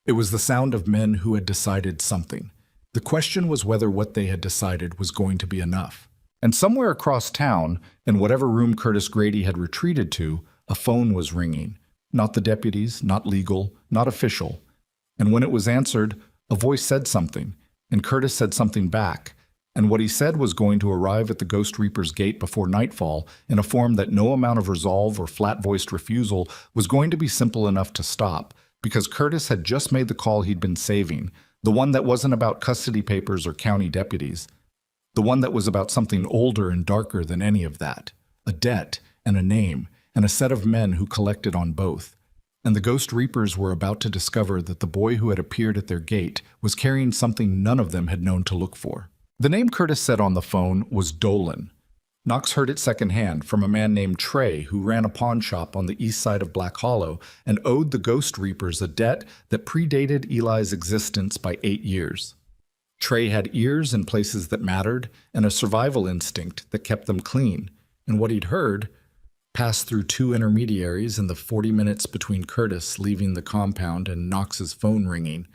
It was the sound of men who had decided something. The question was whether what they had decided was going to be enough. And somewhere across town, in whatever room Curtis Grady had retreated to, a phone was ringing. Not the deputies, not legal, not official. And when it was answered, a voice said something, and Curtis said something back. And what he said was going to arrive at the Ghost Reaper's gate before nightfall in a form that no amount of resolve or flat-voiced refusal was going to be simple enough to stop, because Curtis had just made the call he'd been saving, the one that wasn't about custody papers or county deputies. The one that was about something older and darker than any of that, a debt and a name and a set of men who collected on both. And the Ghost Reapers were about to discover that the boy who had appeared at their gate was carrying something none of them had known to look for. The name Curtis said on the phone was Dolan. Knox heard it secondhand from a man named Trey who ran a pawn shop on the east side of Black Hollow and owed the Ghost Reapers a debt that predated Eli's existence by 8 years. Trey had ears in places that mattered and a survival instinct that kept them clean, and what he'd heard, passed through 2 intermediaries in the 40 minutes between Curtis leaving the compound and Knox's phone ringing,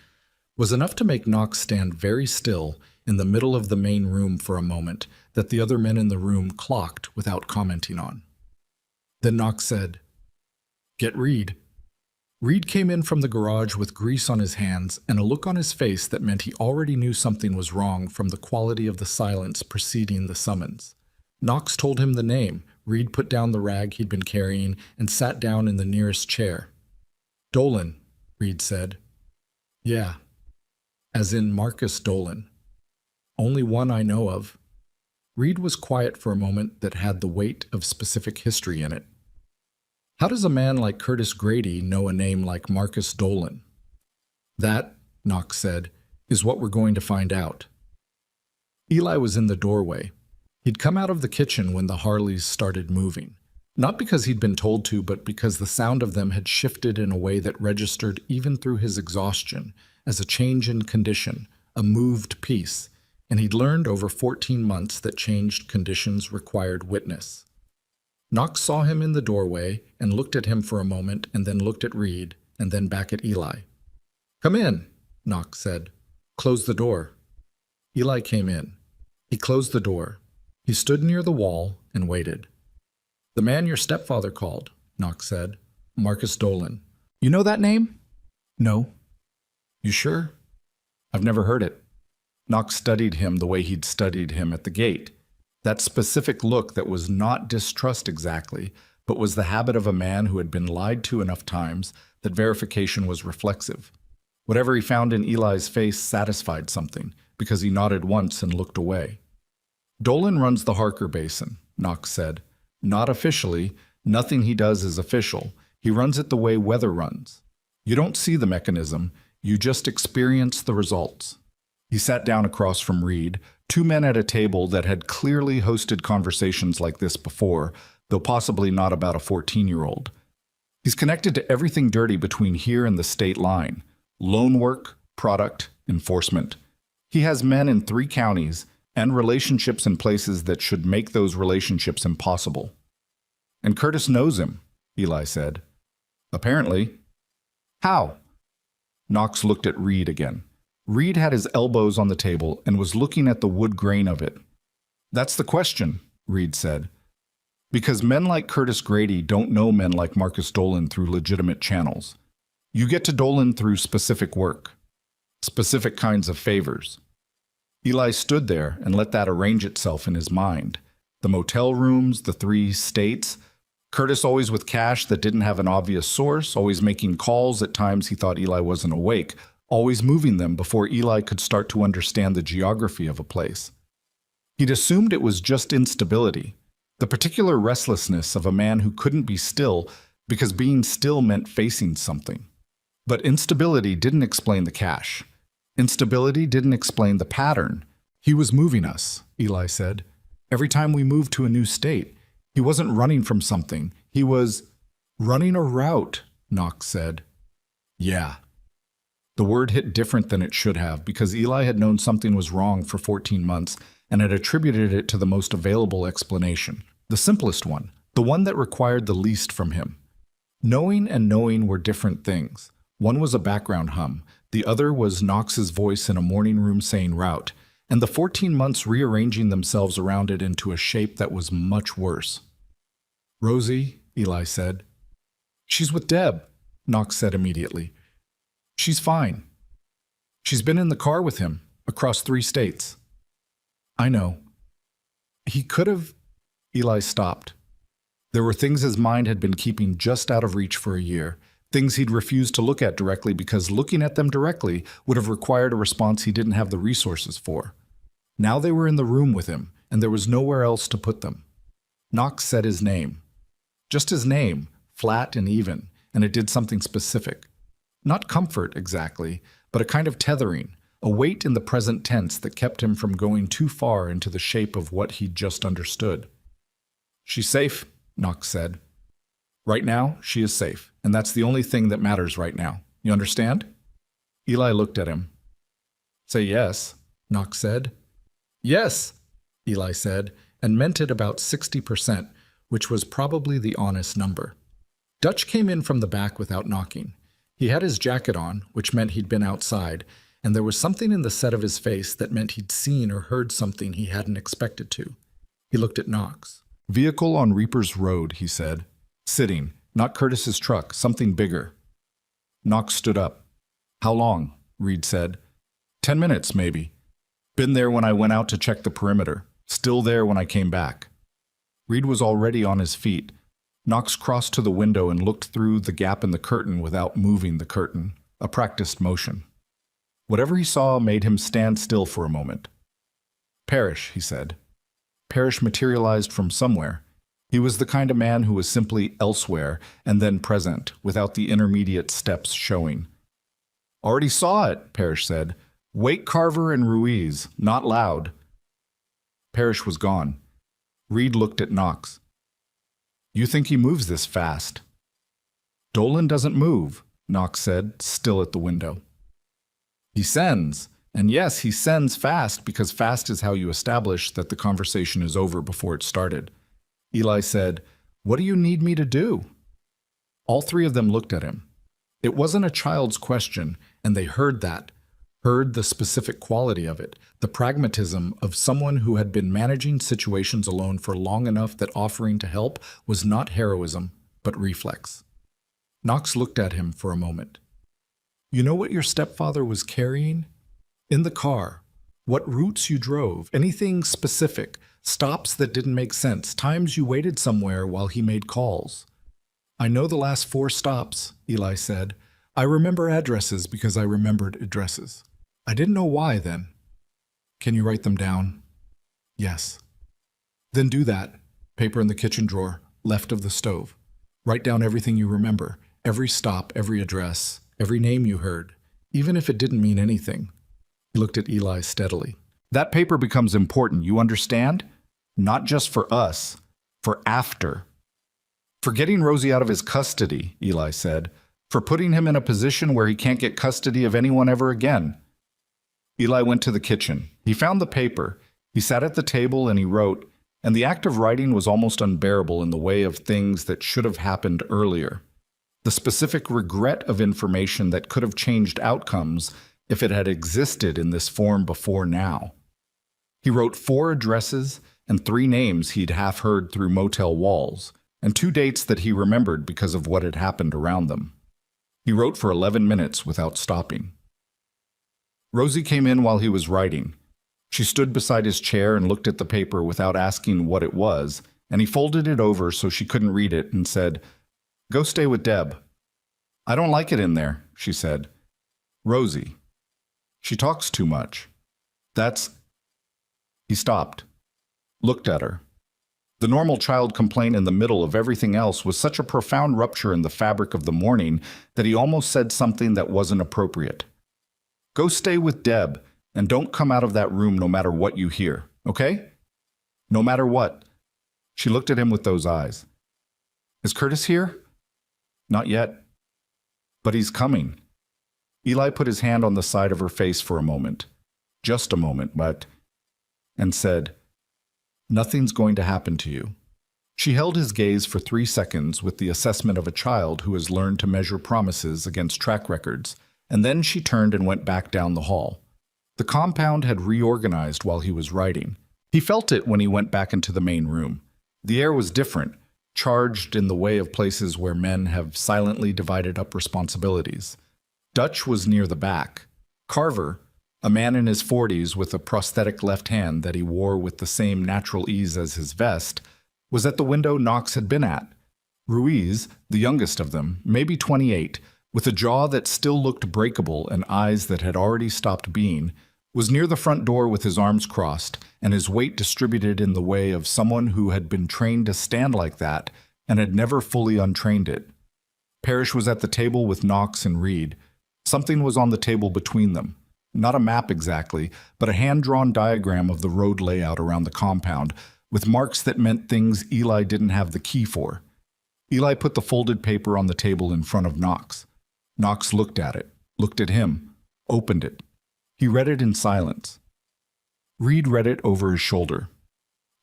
was enough to make Knox stand very still in the middle of the main room for a moment that the other men in the room clocked without commenting on. Then Knox said, "Get Reed." Reed came in from the garage with grease on his hands and a look on his face that meant he already knew something was wrong from the quality of the silence preceding the summons. Knox told him the name. Reed put down the rag he'd been carrying and sat down in the nearest chair. "Dolan," Reed said. "Yeah. As in Marcus Dolan. Only one I know of." Reed was quiet for a moment that had the weight of specific history in it. "How does a man like Curtis Grady know a name like Marcus Dolan?" "That," Knox said, "is what we're going to find out." Eli was in the doorway. He'd come out of the kitchen when the Harleys started moving. Not because he'd been told to, but because the sound of them had shifted in a way that registered even through his exhaustion as a change in condition, a moved piece, and he'd learned over 14 months that changed conditions required witness. Knox saw him in the doorway and looked at him for a moment and then looked at Reed and then back at Eli. "Come in," Knox said. "Close the door." Eli came in. He closed the door. He stood near the wall and waited. "The man your stepfather called," Knox said. "Marcus Dolan. You know that name?" "No." "You sure?" "I've never heard it." Knox studied him the way he'd studied him at the gate. That specific look that was not distrust exactly, but was the habit of a man who had been lied to enough times that verification was reflexive. Whatever he found in Eli's face satisfied something, because he nodded once and looked away. "Dolan runs the Harker Basin," Knox said. "Not officially. Nothing he does is official. He runs it the way weather runs. You don't see the mechanism. You just experience the results." He sat down across from Reed, 2 men at a table that had clearly hosted conversations like this before, though possibly not about a 14-year-old. He's connected to everything dirty between here and the state line. Loan work, product, enforcement. He has men in 3 counties and relationships in places that should make those relationships impossible. "And Curtis knows him," Eli said. "Apparently." "How?" Knox looked at Reed again. Reed had his elbows on the table and was looking at the wood grain of it. That's the question, Reed said. Because men like Curtis Grady don't know men like Marcus Dolan through legitimate channels. You get to Dolan through specific work, specific kinds of favors. Eli stood there and let that arrange itself in his mind. The motel rooms, the 3 states, Curtis always with cash that didn't have an obvious source, always making calls at times he thought Eli wasn't awake, always moving them before Eli could start to understand the geography of a place. He'd assumed it was just instability, the particular restlessness of a man who couldn't be still because being still meant facing something. But instability didn't explain the cash. Instability didn't explain the pattern. He was moving us, Eli said. Every time we moved to a new state, he wasn't running from something. He was running a route, Knox said. Yeah. The word hit different than it should have because Eli had known something was wrong for 14 months and had attributed it to the most available explanation, the simplest one, the one that required the least from him. Knowing and knowing were different things. One was a background hum, the other was Knox's voice in a morning room saying route, and the 14 months rearranging themselves around it into a shape that was much worse. Rosie, Eli said. She's with Deb, Knox said immediately. She's fine. She's been in the car with him, across 3 states. I know. He could have... Eli stopped. There were things his mind had been keeping just out of reach for a year, things he'd refused to look at directly because looking at them directly would have required a response he didn't have the resources for. Now they were in the room with him, and there was nowhere else to put them. Knox said his name. Just his name, flat and even, and it did something specific. Not comfort, exactly, but a kind of tethering, a weight in the present tense that kept him from going too far into the shape of what he'd just understood. She's safe, Knox said. Right now, she is safe, and that's the only thing that matters right now. You understand? Eli looked at him. Say yes, Knox said. Yes, Eli said, and meant it about 60%, which was probably the honest number. Dutch came in from the back without knocking. He had his jacket on, which meant he'd been outside, and there was something in the set of his face that meant he'd seen or heard something he hadn't expected to. He looked at Knox. Vehicle on Reaper's Road, he said. Sitting, not Curtis's truck, something bigger. Knox stood up. How long? Reed said. 10 minutes, maybe. Been there when I went out to check the perimeter. Still there when I came back. Reed was already on his feet. Knox crossed to the window and looked through the gap in the curtain without moving the curtain, a practiced motion. Whatever he saw made him stand still for a moment. Parrish, he said. Parrish materialized from somewhere. He was the kind of man who was simply elsewhere and then present, without the intermediate steps showing. Already saw it, Parrish said. Wake Carver and Ruiz, not loud. Parrish was gone. Reed looked at Knox. You think he moves this fast? Dolan doesn't move, Knox said, still at the window. He sends, and yes, he sends fast because fast is how you establish that the conversation is over before it started. Eli said, What do you need me to do? All 3 of them looked at him. It wasn't a child's question, and they heard that, heard the specific quality of it, the pragmatism of someone who had been managing situations alone for long enough that offering to help was not heroism, but reflex. Knox looked at him for a moment. You know what your stepfather was carrying? In the car. What routes you drove, anything specific, stops that didn't make sense, times you waited somewhere while he made calls. I know the last 4 stops, Eli said. I remember addresses because I remembered addresses. I didn't know why then. Can you write them down? Yes. Then do that. Paper in the kitchen drawer, left of the stove. Write down everything you remember, every stop, every address, every name you heard, even if it didn't mean anything. He looked at Eli steadily. That paper becomes important, you understand? Not just for us, for after. For getting Rosie out of his custody, Eli said. For putting him in a position where he can't get custody of anyone ever again. Eli went to the kitchen. He found the paper. He sat at the table and he wrote, and the act of writing was almost unbearable in the way of things that should have happened earlier. The specific regret of information that could have changed outcomes if it had existed in this form before now. He wrote 4 addresses and 3 names he'd half heard through motel walls, and 2 dates that he remembered because of what had happened around them. He wrote for 11 minutes without stopping. Rosie came in while he was writing. She stood beside his chair and looked at the paper without asking what it was, and he folded it over so she couldn't read it and said, "Go stay with Deb." "I don't like it in there," she said. "Rosie. She talks too much. That's—" He stopped, looked at her. The normal child complaint in the middle of everything else was such a profound rupture in the fabric of the morning that he almost said something that wasn't appropriate. "Go stay with Deb, and don't come out of that room no matter what you hear, okay? No matter what." She looked at him with those eyes. "Is Curtis here?" "Not yet. But he's coming." Eli put his hand on the side of her face for a moment. Just a moment, and said, "Nothing's going to happen to you." She held his gaze for 3 seconds with the assessment of a child who has learned to measure promises against track records, and then she turned and went back down the hall. The compound had reorganized while he was writing. He felt it when he went back into the main room. The air was different, charged in the way of places where men have silently divided up responsibilities. Dutch was near the back. Carver, a man in his 40s with a prosthetic left hand that he wore with the same natural ease as his vest, was at the window Knox had been at. Ruiz, the youngest of them, maybe 28, with a jaw that still looked breakable and eyes that had already stopped being, was near the front door with his arms crossed and his weight distributed in the way of someone who had been trained to stand like that and had never fully untrained it. Parrish was at the table with Knox and Reed. Something was on the table between them. Not a map exactly, but a hand-drawn diagram of the road layout around the compound, with marks that meant things Eli didn't have the key for. Eli put the folded paper on the table in front of Knox. Knox looked at it, looked at him, opened it. He read it in silence. Reed read it over his shoulder.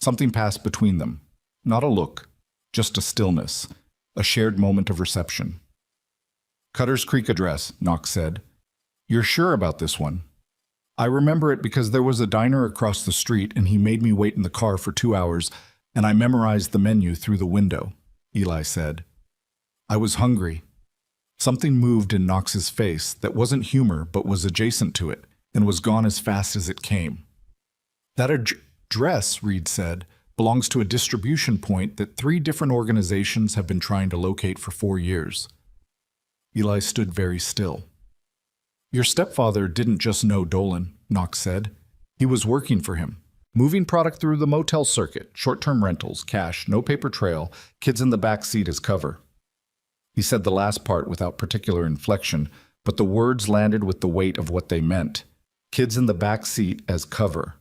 Something passed between them. Not a look, just a stillness, a shared moment of reception. "Cutter's Creek address," Knox said. "You're sure about this one?" "I remember it because there was a diner across the street and he made me wait in the car for 2 hours, and I memorized the menu through the window," Eli said. "I was hungry." Something moved in Knox's face that wasn't humor but was adjacent to it, and was gone as fast as it came. "That address," Reed said, "belongs to a distribution point that 3 different organizations have been trying to locate for 4 years. Eli stood very still. "Your stepfather didn't just know Dolan," Knox said. "He was working for him. Moving product through the motel circuit, short-term rentals, cash, no paper trail, kids in the back seat as cover." He said the last part without particular inflection, but the words landed with the weight of what they meant. Kids in the back seat as cover.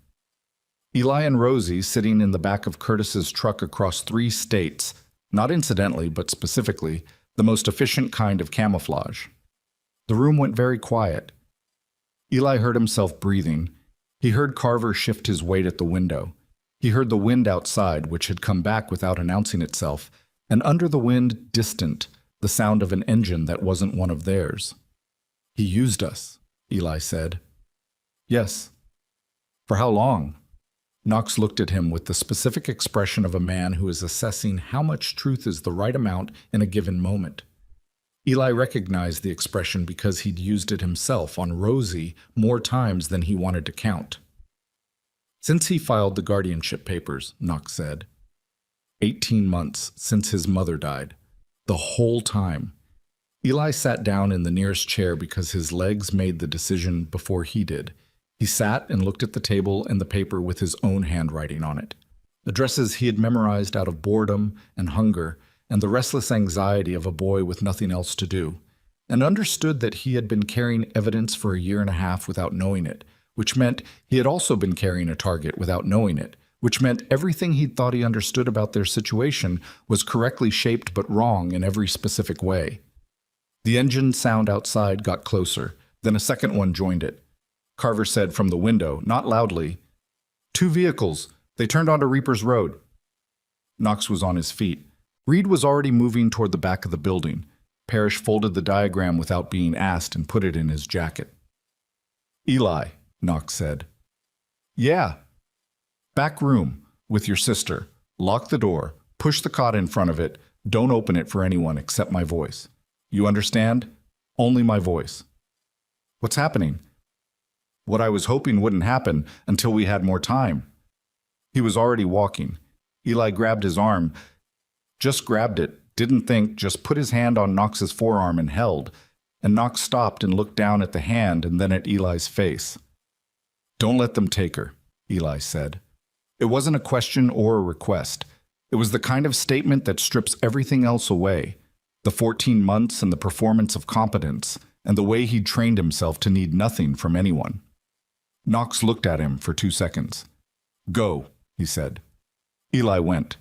Eli and Rosie sitting in the back of Curtis's truck across 3 states, not incidentally but specifically, the most efficient kind of camouflage. The room went very quiet. Eli heard himself breathing. He heard Carver shift his weight at the window. He heard the wind outside, which had come back without announcing itself, and under the wind, distant, the sound of an engine that wasn't one of theirs. "He used us," Eli said. "Yes." "For how long?" Knox looked at him with the specific expression of a man who is assessing how much truth is the right amount in a given moment. Eli recognized the expression because he'd used it himself on Rosie more times than he wanted to count. "Since he filed the guardianship papers," Knox said. 18 months since his mother died. The whole time. Eli sat down in the nearest chair because his legs made the decision before he did. He sat and looked at the table and the paper with his own handwriting on it. Addresses he had memorized out of boredom and hunger and the restless anxiety of a boy with nothing else to do, and understood that he had been carrying evidence for a year and a half without knowing it, which meant he had also been carrying a target without knowing it, which meant everything he'd thought he understood about their situation was correctly shaped but wrong in every specific way. The engine sound outside got closer, then a second one joined it. Carver said from the window, not loudly, "2 vehicles. They turned onto Reaper's Road." Knox was on his feet. Reed was already moving toward the back of the building. Parrish folded the diagram without being asked and put it in his jacket. "Eli," Knox said. "Yeah." "Back room. With your sister. Lock the door. Push the cot in front of it. Don't open it for anyone except my voice. You understand? Only my voice. What's happening? What I was hoping wouldn't happen until we had more time. He was already walking. Eli grabbed his arm. Just grabbed it. Didn't think, just put his hand on Knox's forearm and held. And Knox stopped and looked down at the hand and then at Eli's face. Don't let them take her, Eli said. It wasn't a question or a request. It was the kind of statement that strips everything else away. The 14 months and the performance of competence, and the way he'd trained himself to need nothing from anyone. Knox looked at him for 2 seconds. Go, he said. Eli went.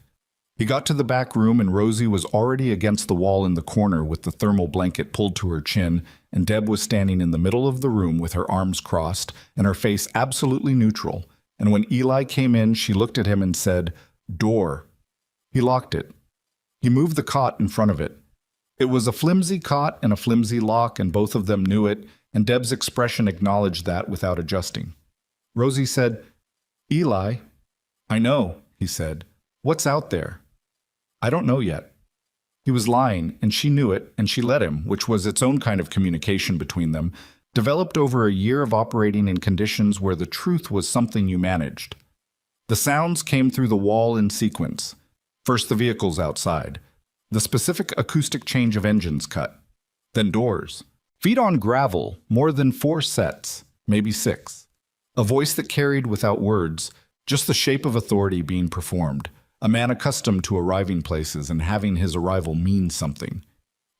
He got to the back room and Rosie was already against the wall in the corner with the thermal blanket pulled to her chin, and Deb was standing in the middle of the room with her arms crossed and her face absolutely neutral. And when Eli came in, she looked at him and said, Door. He locked it. He moved the cot in front of it. It was a flimsy cot and a flimsy lock, and both of them knew it, and Deb's expression acknowledged that without adjusting. Rosie said, Eli. I know, he said. What's out there? I don't know yet. He was lying, and she knew it, and she let him, which was its own kind of communication between them, developed over a year of operating in conditions where the truth was something you managed. The sounds came through the wall in sequence. First the vehicles outside. The specific acoustic change of engines cut. Then doors. Feet on gravel, more than 4 sets, maybe 6. A voice that carried without words, just the shape of authority being performed. A man accustomed to arriving places and having his arrival mean something.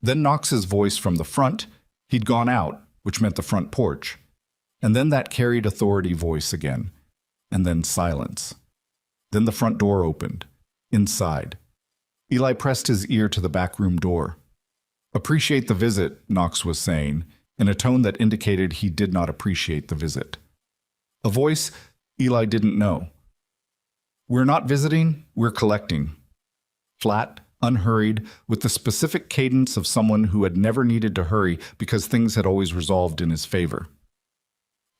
Then Knox's voice from the front. He'd gone out, which meant the front porch. And then that carried authority voice again. And then silence. Then the front door opened. Inside. Eli pressed his ear to the back room door. Appreciate the visit, Knox was saying, in a tone that indicated he did not appreciate the visit. A voice Eli didn't know. We're not visiting, we're collecting. Flat, unhurried, with the specific cadence of someone who had never needed to hurry because things had always resolved in his favor.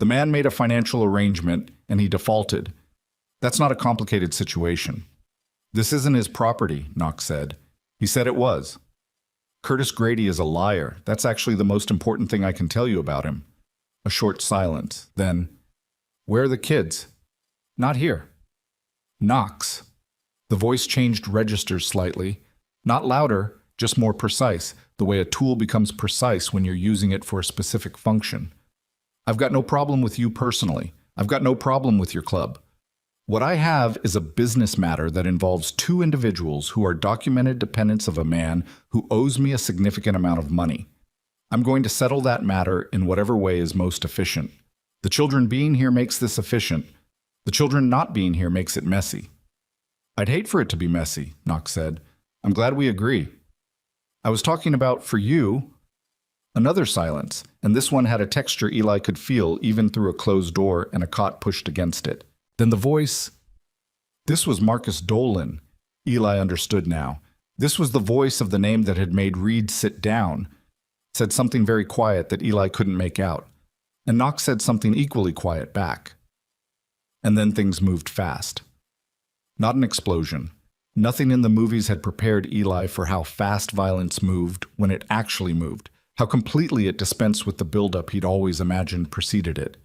The man made a financial arrangement, and he defaulted. That's not a complicated situation. This isn't his property, Knox said. He said it was. Curtis Grady is a liar. That's actually the most important thing I can tell you about him. A short silence. Then, where are the kids? Not here. Knox. The voice changed registers slightly. Not louder, just more precise, the way a tool becomes precise when you're using it for a specific function. I've got no problem with you personally. I've got no problem with your club. What I have is a business matter that involves 2 individuals who are documented dependents of a man who owes me a significant amount of money. I'm going to settle that matter in whatever way is most efficient. The children being here makes this efficient. The children not being here makes it messy. I'd hate for it to be messy, Knox said. I'm glad we agree. I was talking about for you. Another silence, and this one had a texture Eli could feel even through a closed door and a cot pushed against it. Then the voice. This was Marcus Dolan. Eli understood now. This was the voice of the name that had made Reed sit down. Said something very quiet that Eli couldn't make out. And Knox said something equally quiet back. And then things moved fast. Not an explosion. Nothing in the movies had prepared Eli for how fast violence moved when it actually moved, how completely it dispensed with the buildup he'd always imagined preceded it.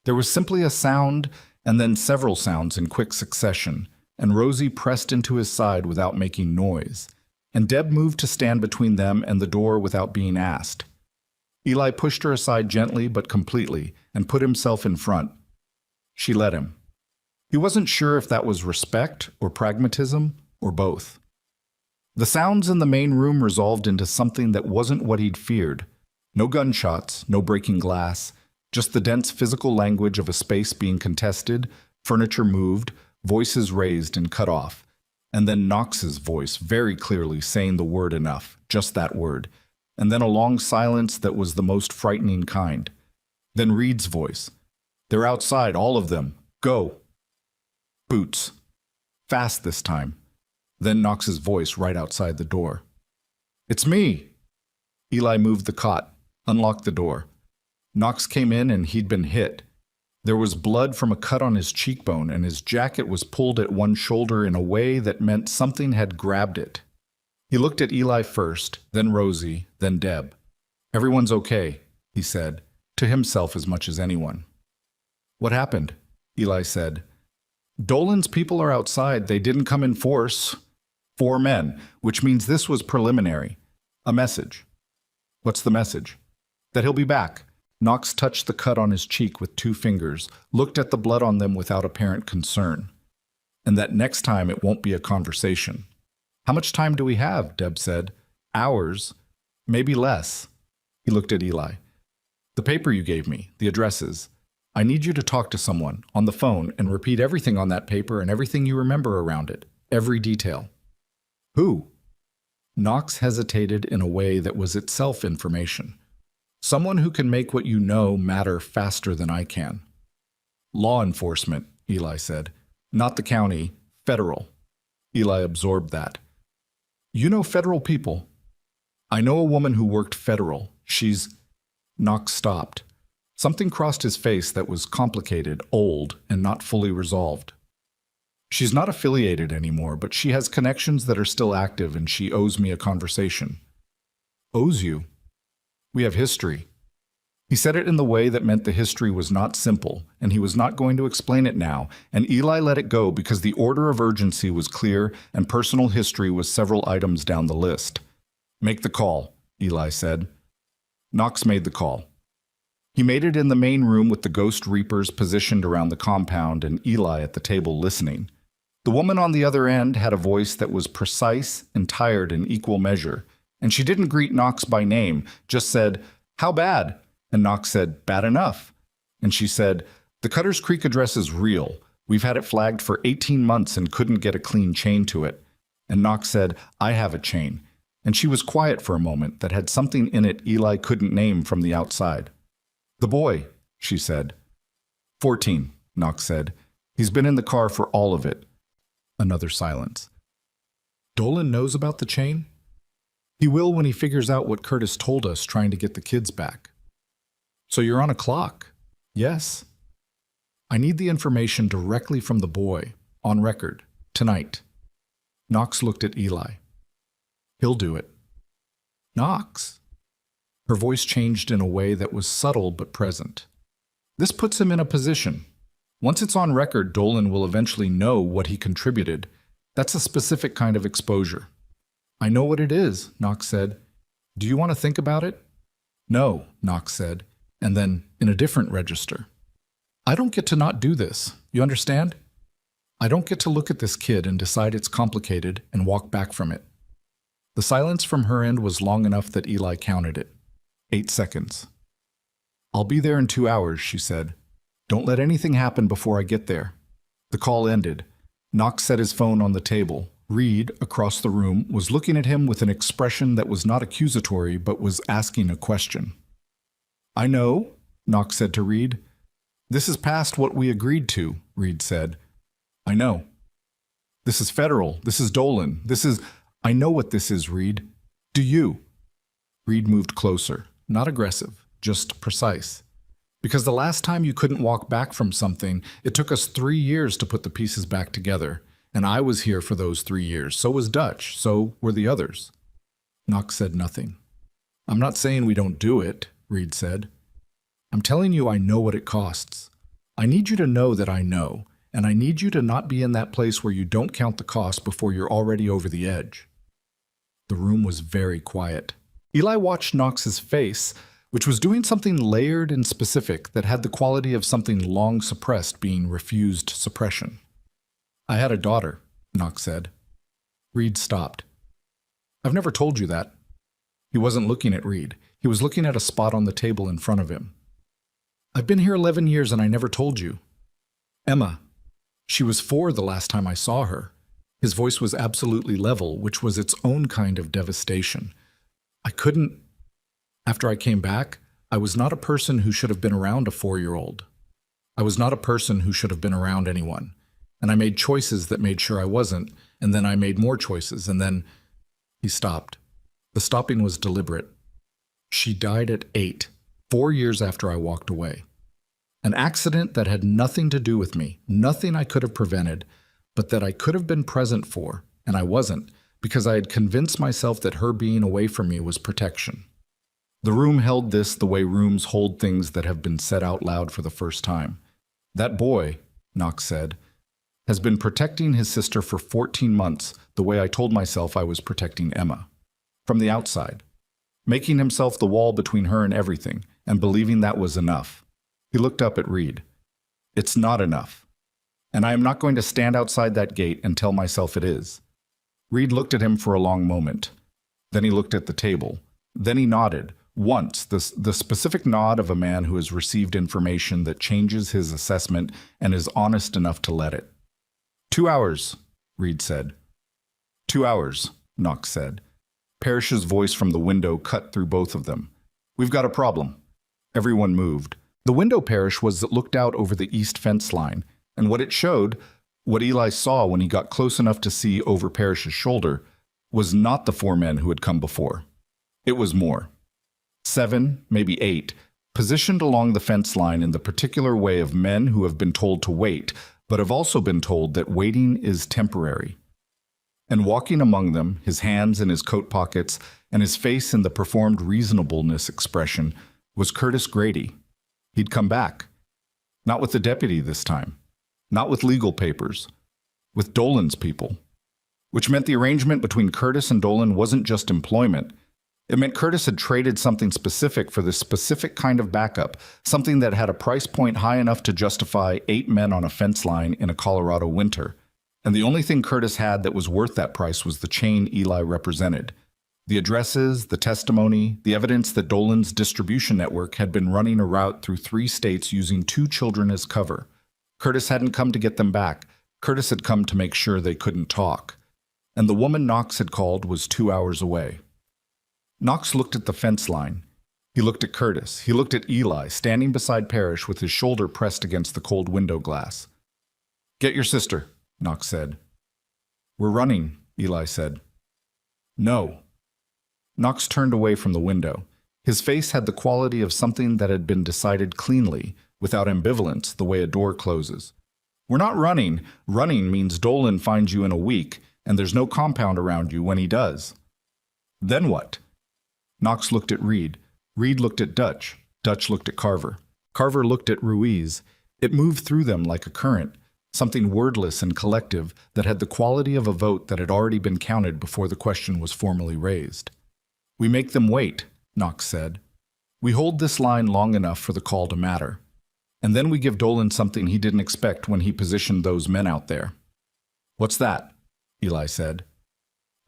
There was simply a sound, and then several sounds in quick succession, and Rosie pressed into his side without making noise, and Deb moved to stand between them and the door without being asked. Eli pushed her aside gently but completely and put himself in front. She let him. He wasn't sure if that was respect or pragmatism or both. The sounds in the main room resolved into something that wasn't what he'd feared. No gunshots, no breaking glass, just the dense physical language of a space being contested, furniture moved, voices raised and cut off, and then Knox's voice very clearly saying the word enough, just that word, and then a long silence that was the most frightening kind. Then Reed's voice. They're outside, all of them. Go. Boots. Fast this time. Then Knox's voice right outside the door. It's me. Eli moved the cot, unlocked the door. Knox came in and he'd been hit. There was blood from a cut on his cheekbone, and his jacket was pulled at one shoulder in a way that meant something had grabbed it. He looked at Eli first, then Rosie, then Deb. "Everyone's okay," he said, to himself as much as anyone. "What happened?" Eli said. "Dolan's people are outside. They didn't come in force." 4 men, which means this was preliminary. A message. What's the message? That he'll be back. Knox touched the cut on his cheek with 2 fingers, looked at the blood on them without apparent concern. And that next time it won't be a conversation. "How much time do we have?" Deb said. "Hours. Maybe less." He looked at Eli. "The paper you gave me, the addresses. I need you to talk to someone, on the phone, and repeat everything on that paper and everything you remember around it. Every detail." "Who?" Knox hesitated in a way that was itself information. "Someone who can make what you know matter faster than I can." "Law enforcement," Eli said. "Not the county, federal." Eli absorbed that. "You know federal people?" "I know a woman who worked federal. She's—" Knox stopped. Something crossed his face that was complicated, old, and not fully resolved. "She's not affiliated anymore, but she has connections that are still active, and she owes me a conversation." "Owes you?" "We have history." He said it in the way that meant the history was not simple, and he was not going to explain it now, and Eli let it go because the order of urgency was clear and personal history was several items down the list. "Make the call," Eli said. Knox made the call. He made it in the main room with the ghost reapers positioned around the compound and Eli at the table listening. The woman on the other end had a voice that was precise and tired in equal measure, and she didn't greet Knox by name, just said, "How bad?" And Knox said, "Bad enough." And she said, "The Cutters Creek address is real. We've had it flagged for 18 months and couldn't get a clean chain to it." And Knox said, "I have a chain." And she was quiet for a moment that had something in it Eli couldn't name from the outside. "The boy," she said. 14, Knox said. "He's been in the car for all of it." Another silence. "Dolan knows about the chain?" "He will when he figures out what Curtis told us trying to get the kids back." "So you're on a clock?" "Yes." "I need the information directly from the boy, on record, tonight." Knox looked at Eli. "He'll do it." "Knox?" Her voice changed in a way that was subtle but present. "This puts him in a position. Once it's on record, Dolan will eventually know what he contributed. That's a specific kind of exposure." "I know what it is," Knox said. "Do you want to think about it?" "No," Knox said, and then, in a different register. "I don't get to not do this. You understand? I don't get to look at this kid and decide it's complicated and walk back from it." The silence from her end was long enough that Eli counted it. 8 seconds. "I'll be there in 2 hours," she said. "Don't let anything happen before I get there." The call ended. Knox set his phone on the table. Reed, across the room, was looking at him with an expression that was not accusatory but was asking a question. "I know," Knox said to Reed. "This is past what we agreed to," Reed said. "I know." "This is federal. This is Dolan. This is—" "I know what this is, Reed. Do you?" Reed moved closer, not aggressive, just precise. "Because the last time you couldn't walk back from something, it took us 3 years to put the pieces back together. And I was here for those 3 years. So was Dutch. So were the others." Knox said nothing. "I'm not saying we don't do it," Reed said. "I'm telling you I know what it costs. I need you to know that I know, and I need you to not be in that place where you don't count the cost before you're already over the edge." The room was very quiet. Eli watched Knox's face, which was doing something layered and specific that had the quality of something long suppressed being refused suppression. "I had a daughter," Knox said. Reed stopped. "I've never told you that." He wasn't looking at Reed. He was looking at a spot on the table in front of him. "I've been here 11 years and I never told you. Emma. She was 4 the last time I saw her." His voice was absolutely level, which was its own kind of devastation. "I couldn't. After I came back, I was not a person who should have been around a 4-year-old. I was not a person who should have been around anyone. And I made choices that made sure I wasn't, and then I made more choices, and then—" He stopped. The stopping was deliberate. "She died at 8, 4 years after I walked away." An accident that had nothing to do with me, nothing I could have prevented, but that I could have been present for, and I wasn't, because I had convinced myself that her being away from me was protection. The room held this the way rooms hold things that have been said out loud for the first time. That boy, Knox said, has been protecting his sister for 14 months the way I told myself I was protecting Emma. From the outside. Making himself the wall between her and everything, and believing that was enough. He looked up at Reed. It's not enough. And I am not going to stand outside that gate and tell myself it is. Reed looked at him for a long moment. Then he looked at the table. Then he nodded, once, the specific nod of a man who has received information that changes his assessment and is honest enough to let it. 2 hours, Reed said. 2 hours, Knox said. Parrish's voice from the window cut through both of them. We've got a problem. Everyone moved. The window Parrish was that looked out over the east fence line, and what it showed, what Eli saw when he got close enough to see over Parrish's shoulder, was not the 4 men who had come before. It was more. 7, maybe 8, positioned along the fence line in the particular way of men who have been told to wait, but have also been told that waiting is temporary. And walking among them, his hands in his coat pockets and his face in the performed reasonableness expression, was Curtis Grady. He'd come back. Not with the deputy this time. Not with legal papers. With Dolan's people. Which meant the arrangement between Curtis and Dolan wasn't just employment. It meant Curtis had traded something specific for this specific kind of backup, something that had a price point high enough to justify 8 men on a fence line in a Colorado winter. And the only thing Curtis had that was worth that price was the chain Eli represented. The addresses, the testimony, the evidence that Dolan's distribution network had been running a route through 3 states using 2 children as cover. Curtis hadn't come to get them back. Curtis had come to make sure they couldn't talk. And the woman Knox had called was 2 hours away. Knox looked at the fence line. He looked at Curtis. He looked at Eli, standing beside Parrish with his shoulder pressed against the cold window glass. Get your sister, Knox said. We're running, Eli said. No. Knox turned away from the window. His face had the quality of something that had been decided cleanly, without ambivalence, the way a door closes. We're not running. Running means Dolan finds you in a week, and there's no compound around you when he does. Then what? Knox looked at Reed. Reed looked at Dutch. Dutch looked at Carver. Carver looked at Ruiz. It moved through them like a current, something wordless and collective that had the quality of a vote that had already been counted before the question was formally raised. We make them wait, Knox said. We hold this line long enough for the call to matter. And then we give Dolan something he didn't expect when he positioned those men out there. What's that? Eli said.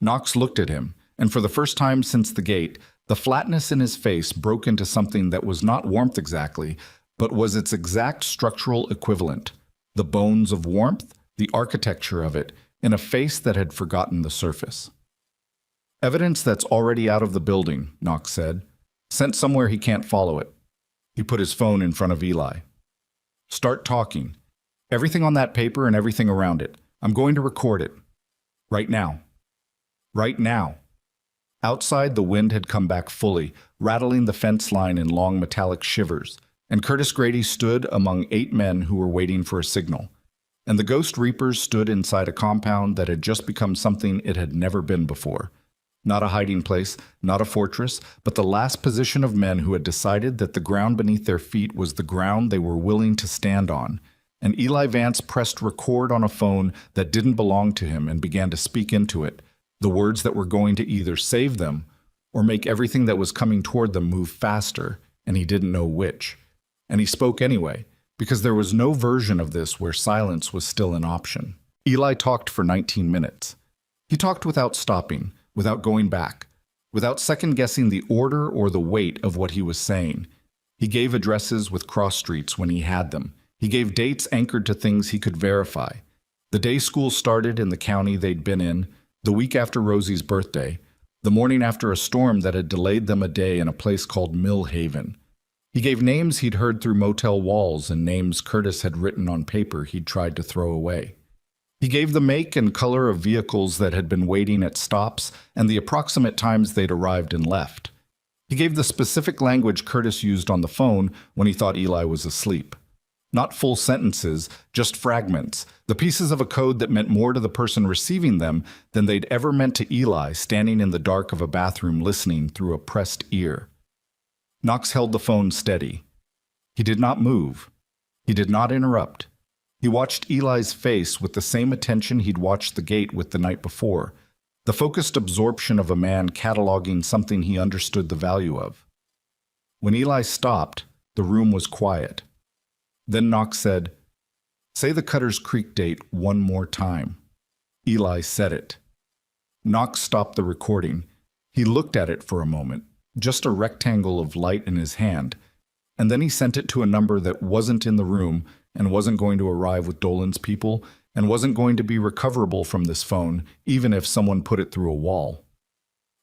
Knox looked at him, and for the first time since the gate, the flatness in his face broke into something that was not warmth exactly, but was its exact structural equivalent. The bones of warmth, the architecture of it, in a face that had forgotten the surface. Evidence that's already out of the building, Knox said. Sent somewhere he can't follow it. He put his phone in front of Eli. Start talking. Everything on that paper and everything around it. I'm going to record it. Right now. Right now. Outside, the wind had come back fully, rattling the fence line in long metallic shivers, and Curtis Grady stood among 8 men who were waiting for a signal. And the Ghost Reapers stood inside a compound that had just become something it had never been before. Not a hiding place, not a fortress, but the last position of men who had decided that the ground beneath their feet was the ground they were willing to stand on. And Eli Vance pressed record on a phone that didn't belong to him and began to speak into it, the words that were going to either save them or make everything that was coming toward them move faster, and he didn't know which. And he spoke anyway, because there was no version of this where silence was still an option. Eli talked for 19 minutes. He talked without stopping, without going back, without second-guessing the order or the weight of what he was saying. He gave addresses with cross streets when he had them. He gave dates anchored to things he could verify. The day school started in the county they'd been in, the week after Rosie's birthday, the morning after a storm that had delayed them a day in a place called Mill Haven. He gave names he'd heard through motel walls and names Curtis had written on paper he'd tried to throw away. He gave the make and color of vehicles that had been waiting at stops and the approximate times they'd arrived and left. He gave the specific language Curtis used on the phone when he thought Eli was asleep. Not full sentences, just fragments, the pieces of a code that meant more to the person receiving them than they'd ever meant to Eli, standing in the dark of a bathroom listening through a pressed ear. Knox held the phone steady. He did not move. He did not interrupt. He watched Eli's face with the same attention he'd watched the gate with the night before, the focused absorption of a man cataloging something he understood the value of. When Eli stopped, the room was quiet. Then Knox said, "Say the Cutter's Creek date one more time." Eli said it. Knox stopped the recording. He looked at it for a moment, just a rectangle of light in his hand, and then he sent it to a number that wasn't in the room and wasn't going to arrive with Dolan's people and wasn't going to be recoverable from this phone, even if someone put it through a wall.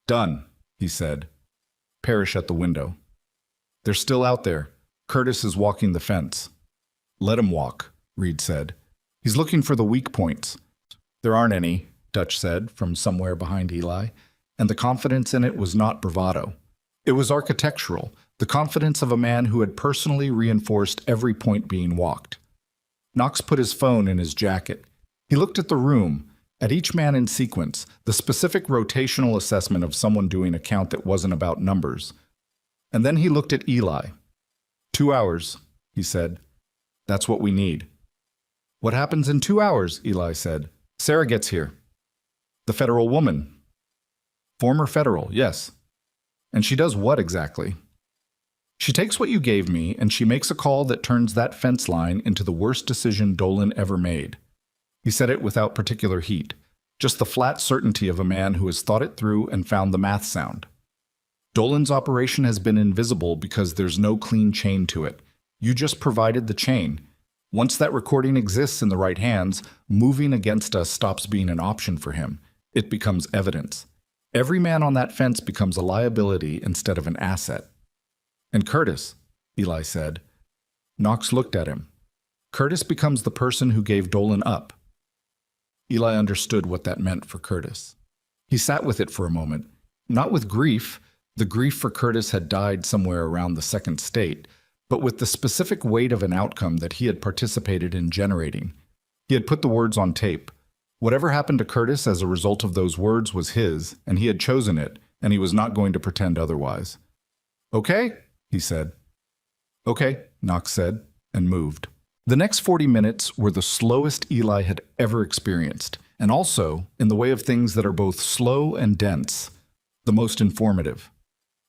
"Done," he said. Parrish at the window. "They're still out there. Curtis is walking the fence." "Let him walk," Reed said. "He's looking for the weak points." "There aren't any," Dutch said from somewhere behind Eli, and the confidence in it was not bravado. It was architectural, the confidence of a man who had personally reinforced every point being walked. Knox put his phone in his jacket. He looked at the room, at each man in sequence, the specific rotational assessment of someone doing a count that wasn't about numbers. And then he looked at Eli. 2 hours, he said. "That's what we need." "What happens in 2 hours?" Eli said. "Sarah gets here." "The federal woman." "Former federal, yes." "And she does what exactly?" "She takes what you gave me, and she makes a call that turns that fence line into the worst decision Dolan ever made." He said it without particular heat, just the flat certainty of a man who has thought it through and found the math sound. "Dolan's operation has been invisible because there's no clean chain to it. You just provided the chain. Once that recording exists in the right hands, moving against us stops being an option for him. It becomes evidence. Every man on that fence becomes a liability instead of an asset." "And Curtis," Eli said. Knox looked at him. "Curtis becomes the person who gave Dolan up." Eli understood what that meant for Curtis. He sat with it for a moment, not with grief. The grief for Curtis had died somewhere around the second state, but with the specific weight of an outcome that he had participated in generating. He had put the words on tape. Whatever happened to Curtis as a result of those words was his, and he had chosen it, and he was not going to pretend otherwise. "Okay," he said. "Okay," Knox said, and moved. The next 40 minutes were the slowest Eli had ever experienced, and also, in the way of things that are both slow and dense, the most informative.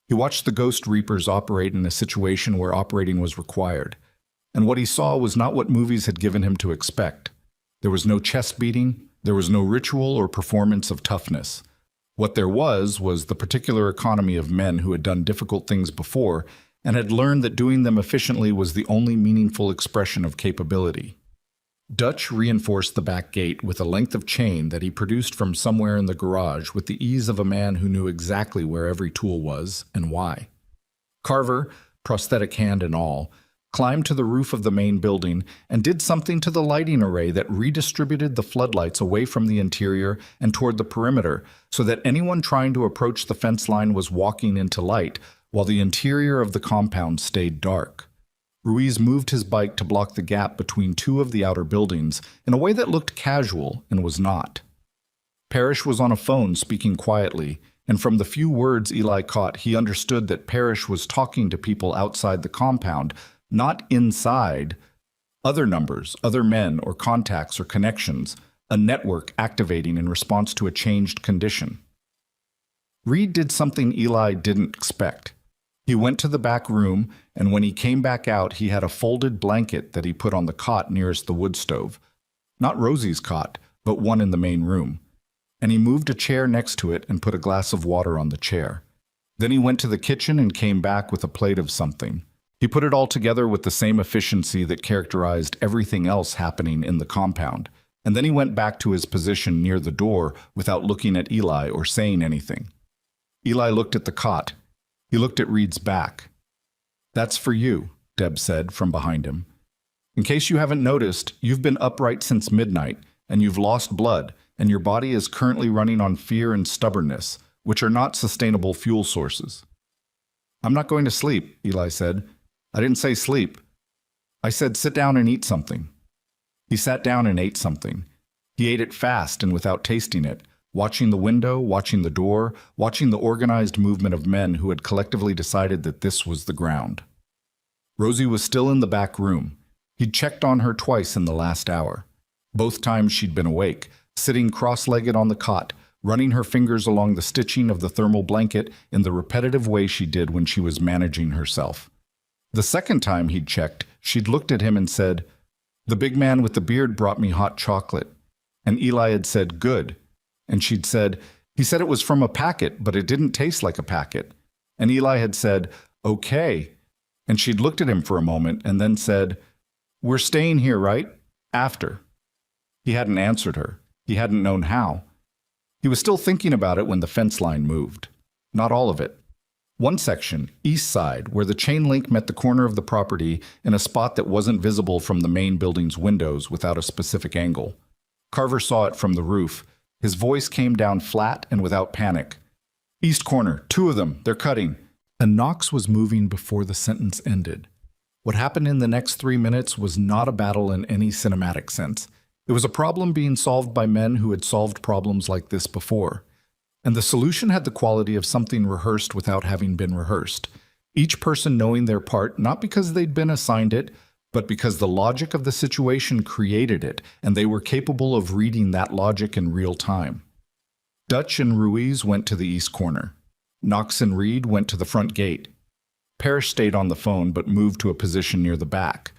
He watched the Ghost Reapers operate in a situation where operating was required, and what he saw was not what movies had given him to expect. There was no chest beating, there was no ritual or performance of toughness. What there was the particular economy of men who had done difficult things before and had learned that doing them efficiently was the only meaningful expression of capability. Dutch reinforced the back gate with a length of chain that he produced from somewhere in the garage with the ease of a man who knew exactly where every tool was and why. Carver, prosthetic hand and all, climbed to the roof of the main building and did something to the lighting array that redistributed the floodlights away from the interior and toward the perimeter so that anyone trying to approach the fence line was walking into light while the interior of the compound stayed dark. Ruiz moved his bike to block the gap between two of the outer buildings in a way that looked casual and was not. Parrish was on a phone speaking quietly, and from the few words Eli caught, he understood that Parrish was talking to people outside the compound, not inside. Other numbers, other men or contacts or connections, a network activating in response to a changed condition. Reed did something Eli didn't expect. He went to the back room, and when he came back out, he had a folded blanket that he put on the cot nearest the wood stove. Not Rosie's cot, but one in the main room. And he moved a chair next to it and put a glass of water on the chair. Then he went to the kitchen and came back with a plate of something. He put it all together with the same efficiency that characterized everything else happening in the compound. And then he went back to his position near the door without looking at Eli or saying anything. Eli looked at the cot. He looked at Reed's back. "That's for you," Deb said from behind him. "In case you haven't noticed, you've been upright since midnight, and you've lost blood, and your body is currently running on fear and stubbornness, which are not sustainable fuel sources." "I'm not going to sleep," Eli said. "I didn't say sleep." I said, sit down and eat something. He sat down and ate something. He ate it fast and without tasting it, watching the window, watching the door, watching the organized movement of men who had collectively decided that this was the ground. Rosie was still in the back room. He'd checked on her twice in the last hour. Both times she'd been awake, sitting cross-legged on the cot, running her fingers along the stitching of the thermal blanket in the repetitive way she did when she was managing herself. The second time he'd checked, she'd looked at him and said, "The big man with the beard brought me hot chocolate." And Eli had said, "Good." And she'd said, "He said it was from a packet, but it didn't taste like a packet." And Eli had said, "Okay." And she'd looked at him for a moment and then said, "We're staying here, right? After." He hadn't answered her. He hadn't known how. He was still thinking about it when the fence line moved. Not all of it. One section, east side, where the chain link met the corner of the property in a spot that wasn't visible from the main building's windows without a specific angle. Carver saw it from the roof. His voice came down flat and without panic. "East corner, 2 of them, they're cutting." And Knox was moving before the sentence ended. What happened in the next 3 minutes was not a battle in any cinematic sense. It was a problem being solved by men who had solved problems like this before. And the solution had the quality of something rehearsed without having been rehearsed. Each person knowing their part, not because they'd been assigned it, but because the logic of the situation created it, and they were capable of reading that logic in real time. Dutch and Ruiz went to the east corner. Knox and Reed went to the front gate. Parrish stayed on the phone but moved to a position near the back.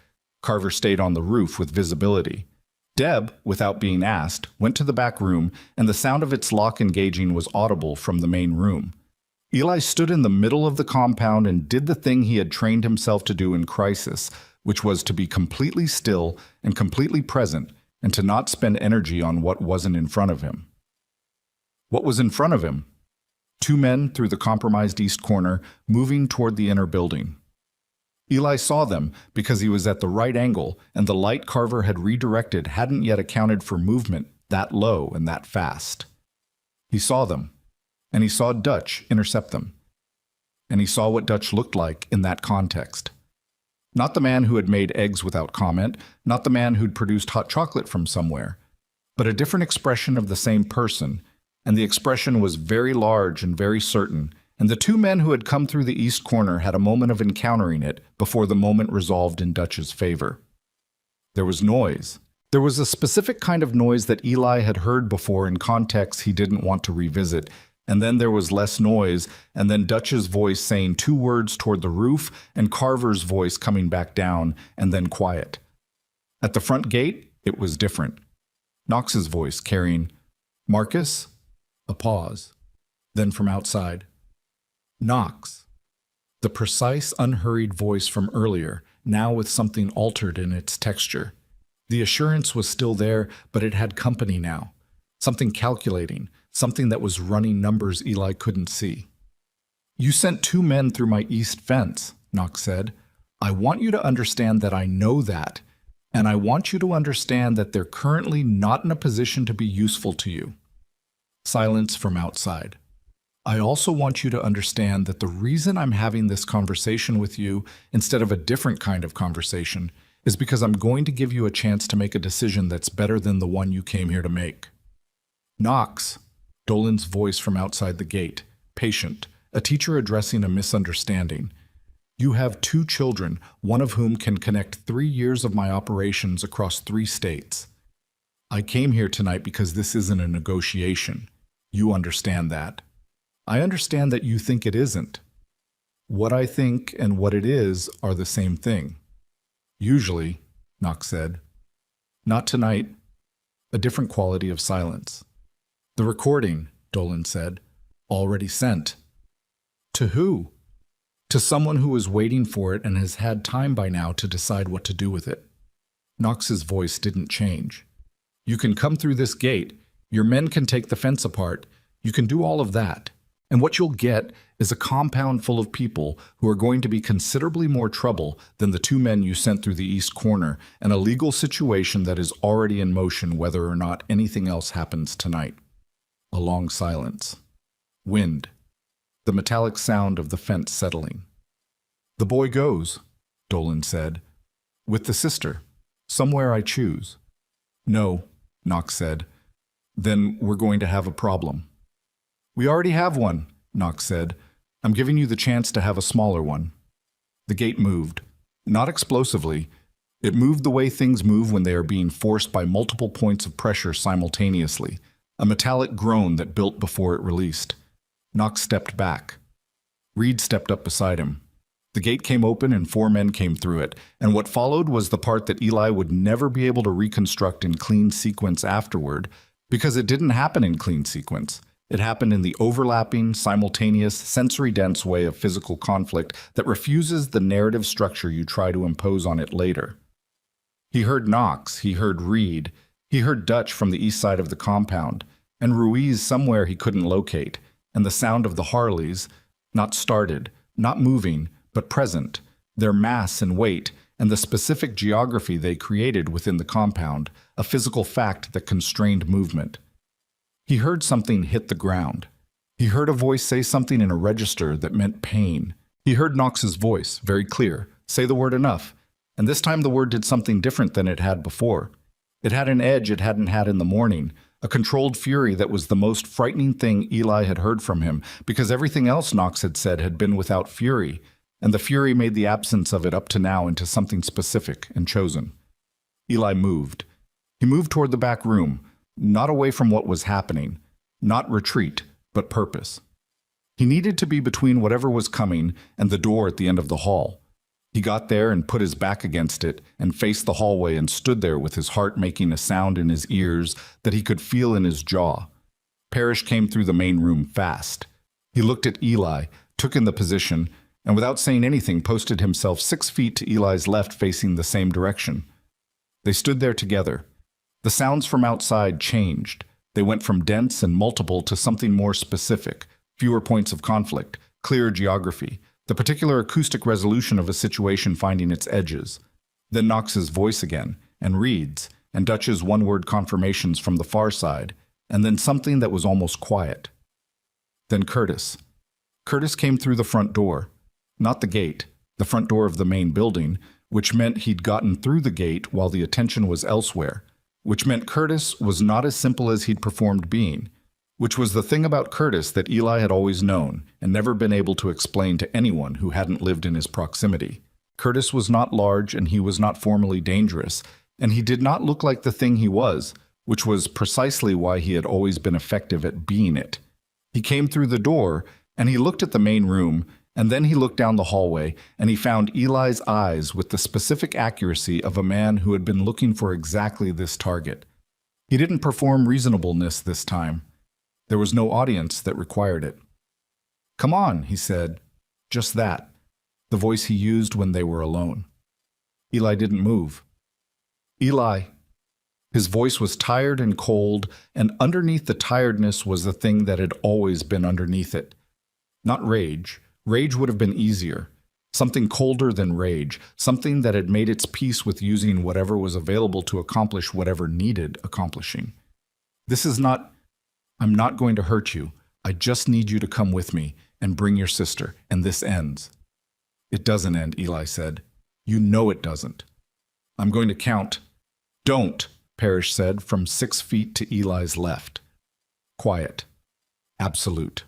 Carver stayed on the roof with visibility. Deb, without being asked, went to the back room, and the sound of its lock engaging was audible from the main room. Eli stood in the middle of the compound and did the thing he had trained himself to do in crisis, which was to be completely still and completely present, and to not spend energy on what wasn't in front of him. What was in front of him? 2 men through the compromised east corner, moving toward the inner building. Eli saw them because he was at the right angle, and the light Carver had redirected hadn't yet accounted for movement that low and that fast. He saw them, and he saw Dutch intercept them. And he saw what Dutch looked like in that context. Not the man who had made eggs without comment, not the man who'd produced hot chocolate from somewhere, but a different expression of the same person, and the expression was very large and very certain, and the 2 men who had come through the east corner had a moment of encountering it before the moment resolved in Dutch's favor. There was noise. There was a specific kind of noise that Eli had heard before in contexts he didn't want to revisit, and then there was less noise, and then Dutch's voice saying 2 words toward the roof, and Carver's voice coming back down, and then quiet. At the front gate, it was different. Knox's voice carrying, "Marcus?" A pause. Then from outside, "Knox." The precise, unhurried voice from earlier, now with something altered in its texture. The assurance was still there, but it had company now. Something calculating, something that was running numbers Eli couldn't see. "You sent 2 men through my east fence," Knox said. "I want you to understand that I know that, and I want you to understand that they're currently not in a position to be useful to you." Silence from outside. "I also want you to understand that the reason I'm having this conversation with you instead of a different kind of conversation is because I'm going to give you a chance to make a decision that's better than the one you came here to make." "Knox," Dolan's voice from outside the gate, patient, a teacher addressing a misunderstanding. "You have 2 children, one of whom can connect 3 years of my operations across 3 states. I came here tonight because this isn't a negotiation. You understand that. I understand that you think it isn't. What I think and what it is are the same thing. Usually," Knox said. "Not tonight." A different quality of silence. "The recording," Dolan said. "Already sent." "To who?" "To someone who is waiting for it and has had time by now to decide what to do with it." Knox's voice didn't change. "You can come through this gate. Your men can take the fence apart. You can do all of that. And what you'll get is a compound full of people who are going to be considerably more trouble than the 2 men you sent through the east corner, and a legal situation that is already in motion whether or not anything else happens tonight." A long silence. Wind. The metallic sound of the fence settling. "The boy goes," Dolan said. With the sister. Somewhere I choose. No, Knox said. Then we're going to have a problem. We already have one, Knox said. I'm giving you the chance to have a smaller one. The gate moved. Not explosively. It moved the way things move when they are being forced by multiple points of pressure simultaneously, a metallic groan that built before it released. Knox stepped back. Reed stepped up beside him. The gate came open and 4 men came through it, and what followed was the part that Eli would never be able to reconstruct in clean sequence afterward, because it didn't happen in clean sequence. It happened in the overlapping, simultaneous, sensory-dense way of physical conflict that refuses the narrative structure you try to impose on it later. He heard Knox, he heard Reed, he heard Dutch from the east side of the compound, and Ruiz somewhere he couldn't locate, and the sound of the Harleys, not started, not moving, but present, their mass and weight, and the specific geography they created within the compound, a physical fact that constrained movement. He heard something hit the ground. He heard a voice say something in a register that meant pain. He heard Knox's voice, very clear, say the word enough, and this time the word did something different than it had before. It had an edge it hadn't had in the morning, a controlled fury that was the most frightening thing Eli had heard from him, because everything else Knox had said had been without fury, and the fury made the absence of it up to now into something specific and chosen. Eli moved. He moved toward the back room, not away from what was happening, not retreat, but purpose. He needed to be between whatever was coming and the door at the end of the hall. He got there and put his back against it and faced the hallway and stood there with his heart making a sound in his ears that he could feel in his jaw. Parrish came through the main room fast. He looked at Eli, took in the position, and without saying anything posted himself 6 feet to Eli's left facing the same direction. They stood there together. The sounds from outside changed. They went from dense and multiple to something more specific, fewer points of conflict, clearer geography, the particular acoustic resolution of a situation finding its edges. Then Knox's voice again, and Reed's, and Dutch's one-word confirmations from the far side, and then something that was almost quiet. Then Curtis. Curtis came through the front door. Not the gate, the front door of the main building, which meant he'd gotten through the gate while the attention was elsewhere, which meant Curtis was not as simple as he'd performed being, which was the thing about Curtis that Eli had always known and never been able to explain to anyone who hadn't lived in his proximity. Curtis was not large and he was not formally dangerous, and he did not look like the thing he was, which was precisely why he had always been effective at being it. He came through the door, and he looked at the main room, and then he looked down the hallway, and he found Eli's eyes with the specific accuracy of a man who had been looking for exactly this target. He didn't perform reasonableness this time. There was no audience that required it. "Come on," he said. Just that. The voice he used when they were alone. Eli didn't move. "Eli." His voice was tired and cold, and underneath the tiredness was the thing that had always been underneath it. Not rage. Rage would have been easier. Something colder than rage, something that had made its peace with using whatever was available to accomplish whatever needed accomplishing. I'm not going to hurt you. I just need you to come with me and bring your sister, and this ends." "It doesn't end," Eli said. "You know it doesn't." "I'm going to count." "Don't," Parrish said from 6 feet to Eli's left. Quiet. Absolute.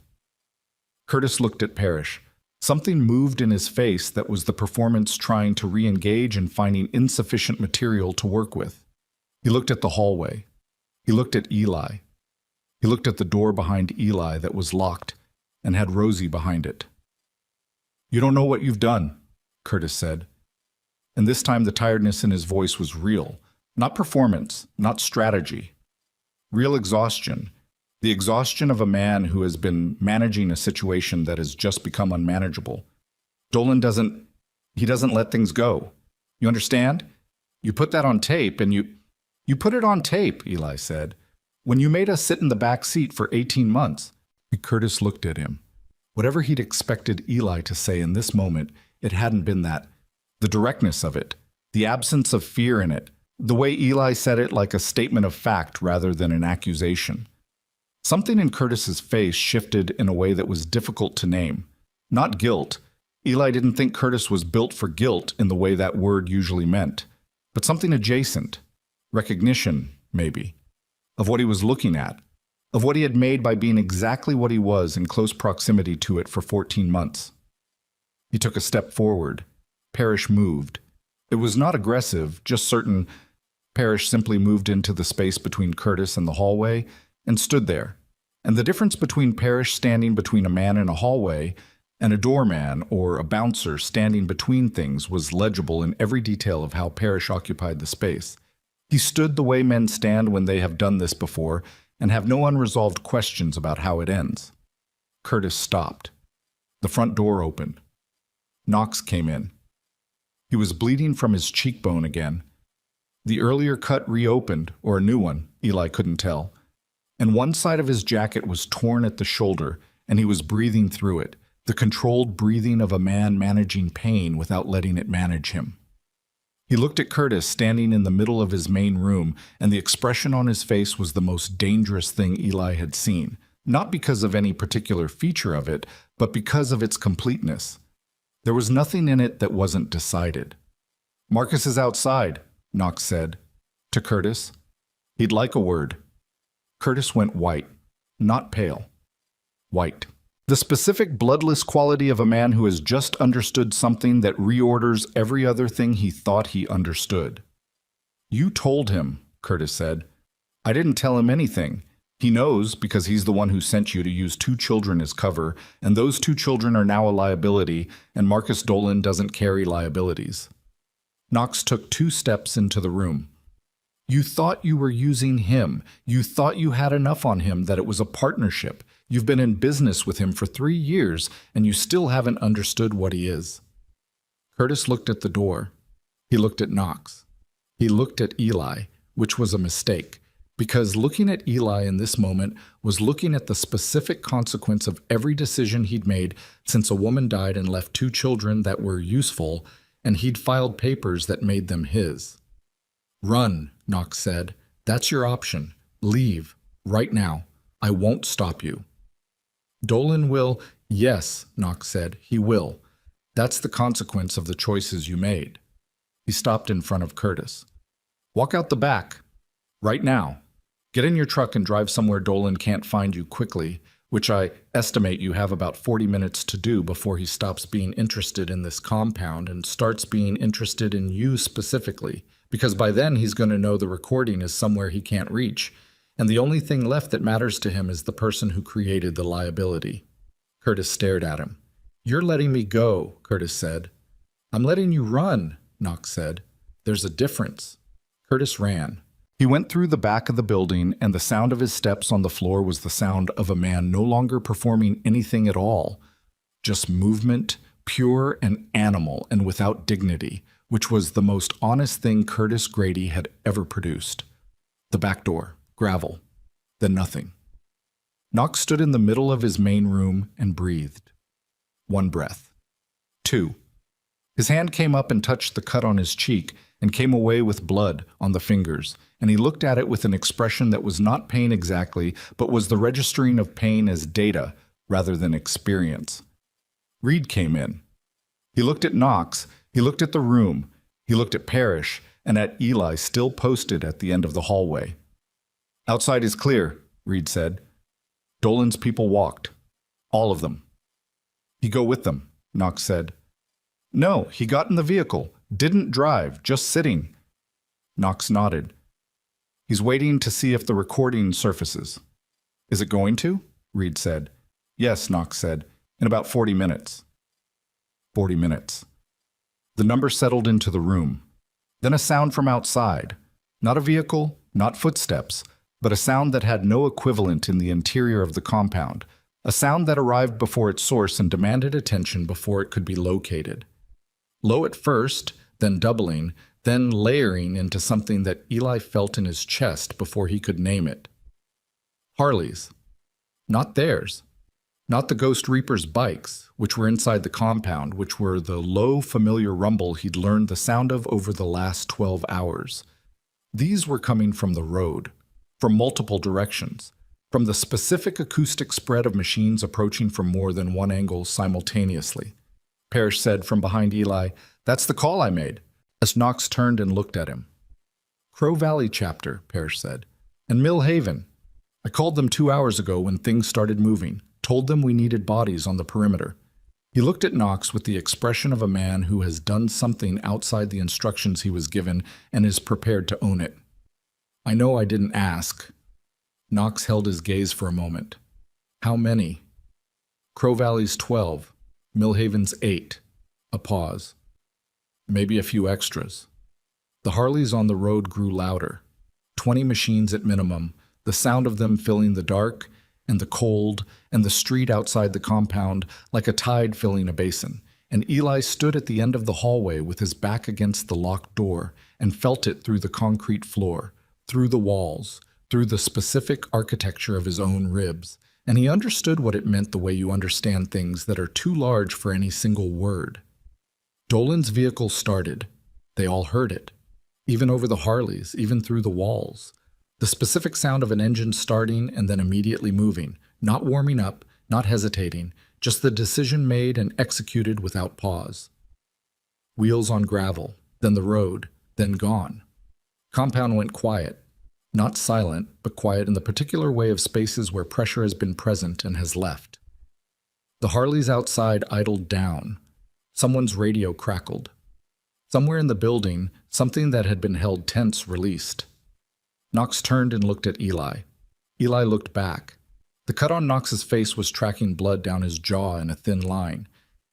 Curtis looked at Parrish. Something moved in his face that was the performance trying to re-engage and finding insufficient material to work with. He looked at the hallway. He looked at Eli. He looked at the door behind Eli that was locked and had Rosie behind it. "You don't know what you've done," Curtis said. And this time the tiredness in his voice was real. Not performance, not strategy. Real exhaustion. The exhaustion of a man who has been managing a situation that has just become unmanageable. Dolan doesn't let things go. You understand? You put that on tape and you put it on tape, Eli said. When you made us sit in the back seat for 18 months. Curtis looked at him. Whatever he'd expected Eli to say in this moment, it hadn't been that. The directness of it, the absence of fear in it, the way Eli said it like a statement of fact rather than an accusation. Something in Curtis's face shifted in a way that was difficult to name. Not guilt. Eli didn't think Curtis was built for guilt in the way that word usually meant, but something adjacent. Recognition, maybe, of what he was looking at, of what he had made by being exactly what he was in close proximity to it for 14 months. He took a step forward. Parrish moved. It was not aggressive, just certain. Parrish simply moved into the space between Curtis and the hallway and stood there. And the difference between Parrish standing between a man in a hallway and a doorman or a bouncer standing between things was legible in every detail of how Parrish occupied the space. He stood the way men stand when they have done this before and have no unresolved questions about how it ends. Curtis stopped. The front door opened. Knox came in. He was bleeding from his cheekbone again. The earlier cut reopened, or a new one, Eli couldn't tell, and one side of his jacket was torn at the shoulder, and he was breathing through it, the controlled breathing of a man managing pain without letting it manage him. He looked at Curtis standing in the middle of his main room, and the expression on his face was the most dangerous thing Eli had seen, not because of any particular feature of it, but because of its completeness. There was nothing in it that wasn't decided. "Marcus is outside," Knox said. To Curtis, "He'd like a word." Curtis went white, not pale. White. The specific bloodless quality of a man who has just understood something that reorders every other thing he thought he understood. "You told him," Curtis said. "I didn't tell him anything. He knows because he's the one who sent you to use 2 children as cover, and those 2 children are now a liability, and Marcus Dolan doesn't carry liabilities." Knox took 2 steps into the room. "You thought you were using him. You thought you had enough on him, that it was a partnership. You've been in business with him for 3 years, and you still haven't understood what he is." Curtis looked at the door. He looked at Knox. He looked at Eli, which was a mistake, because looking at Eli in this moment was looking at the specific consequence of every decision he'd made since a woman died and left 2 children that were useful, and he'd filed papers that made them his. "Run," Knox said. "That's your option. Leave. Right now. I won't stop you." "Dolan will—" "Yes," Knox said. "He will. That's the consequence of the choices you made." He stopped in front of Curtis. "Walk out the back. Right now. Get in your truck and drive somewhere Dolan can't find you quickly, which I estimate you have about 40 minutes to do before he stops being interested in this compound and starts being interested in you specifically, because by then he's going to know the recording is somewhere he can't reach, and the only thing left that matters to him is the person who created the liability." Curtis stared at him. "You're letting me go," Curtis said. "I'm letting you run," Knox said. "There's a difference." Curtis ran. He went through the back of the building, and the sound of his steps on the floor was the sound of a man no longer performing anything at all, just movement, pure and animal and without dignity, which was the most honest thing Curtis Grady had ever produced. The back door, gravel, then nothing. Knox stood in the middle of his main room and breathed. 1 breath. 2. His hand came up and touched the cut on his cheek and came away with blood on the fingers, and he looked at it with an expression that was not pain exactly, but was the registering of pain as data rather than experience. Reed came in. He looked at Knox, he looked at the room, he looked at Parrish, and at Eli still posted at the end of the hallway. "Outside is clear," Reed said. Dolan's people walked. All of them. "He go with them," Knox said. "No, he got in the vehicle. Didn't drive, just sitting." Knox nodded. "He's waiting to see if the recording surfaces." "Is it going to?" Reed said. "Yes," Knox said. "In about 40 minutes." 40 minutes. The number settled into the room. Then a sound from outside. Not a vehicle, not footsteps, but a sound that had no equivalent in the interior of the compound. A sound that arrived before its source and demanded attention before it could be located. Low at first, then doubling, then layering into something that Eli felt in his chest before he could name it. Harleys. Not theirs. Not the Ghost Reaper's bikes, which were inside the compound, which were the low, familiar rumble he'd learned the sound of over the last 12 hours. These were coming from the road, from multiple directions, from the specific acoustic spread of machines approaching from more than one angle simultaneously. Parrish said from behind Eli. "That's the call I made." As Knox turned and looked at him. "Crow Valley chapter," Parrish said. "And Mill Haven. I called them 2 hours ago when things started moving, told them we needed bodies on the perimeter." He looked at Knox with the expression of a man who has done something outside the instructions he was given and is prepared to own it. "I know I didn't ask." Knox held his gaze for a moment. "How many?" "Crow Valley's 12. Millhaven's 8. A pause. "Maybe a few extras." The Harleys on the road grew louder. 20 machines at minimum, the sound of them filling the dark and the cold and the street outside the compound like a tide filling a basin. And Eli stood at the end of the hallway with his back against the locked door and felt it through the concrete floor, through the walls, through the specific architecture of his own ribs. And he understood what it meant the way you understand things that are too large for any single word. Dolan's vehicle started. They all heard it. Even over the Harleys, even through the walls. The specific sound of an engine starting and then immediately moving, not warming up, not hesitating, just the decision made and executed without pause. Wheels on gravel, then the road, then gone. Compound went quiet. Not silent, but quiet in the particular way of spaces where pressure has been present and has left. The Harleys outside idled down. Someone's radio crackled. Somewhere in the building, something that had been held tense released. Knox turned and looked at Eli. Eli looked back. The cut on Knox's face was tracking blood down his jaw in a thin line.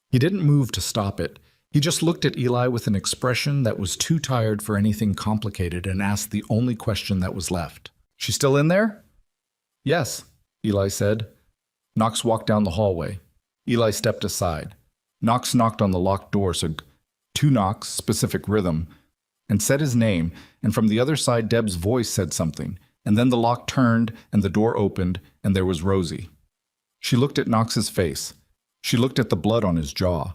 He didn't move to stop it. He just looked at Eli with an expression that was too tired for anything complicated and asked the only question that was left. "She still in there?" "Yes," Eli said. Knox walked down the hallway. Eli stepped aside. Knox knocked on the locked door, so 2 knocks, specific rhythm, and said his name, and from the other side Deb's voice said something, and then the lock turned and the door opened, and there was Rosie. She looked at Knox's face. She looked at the blood on his jaw.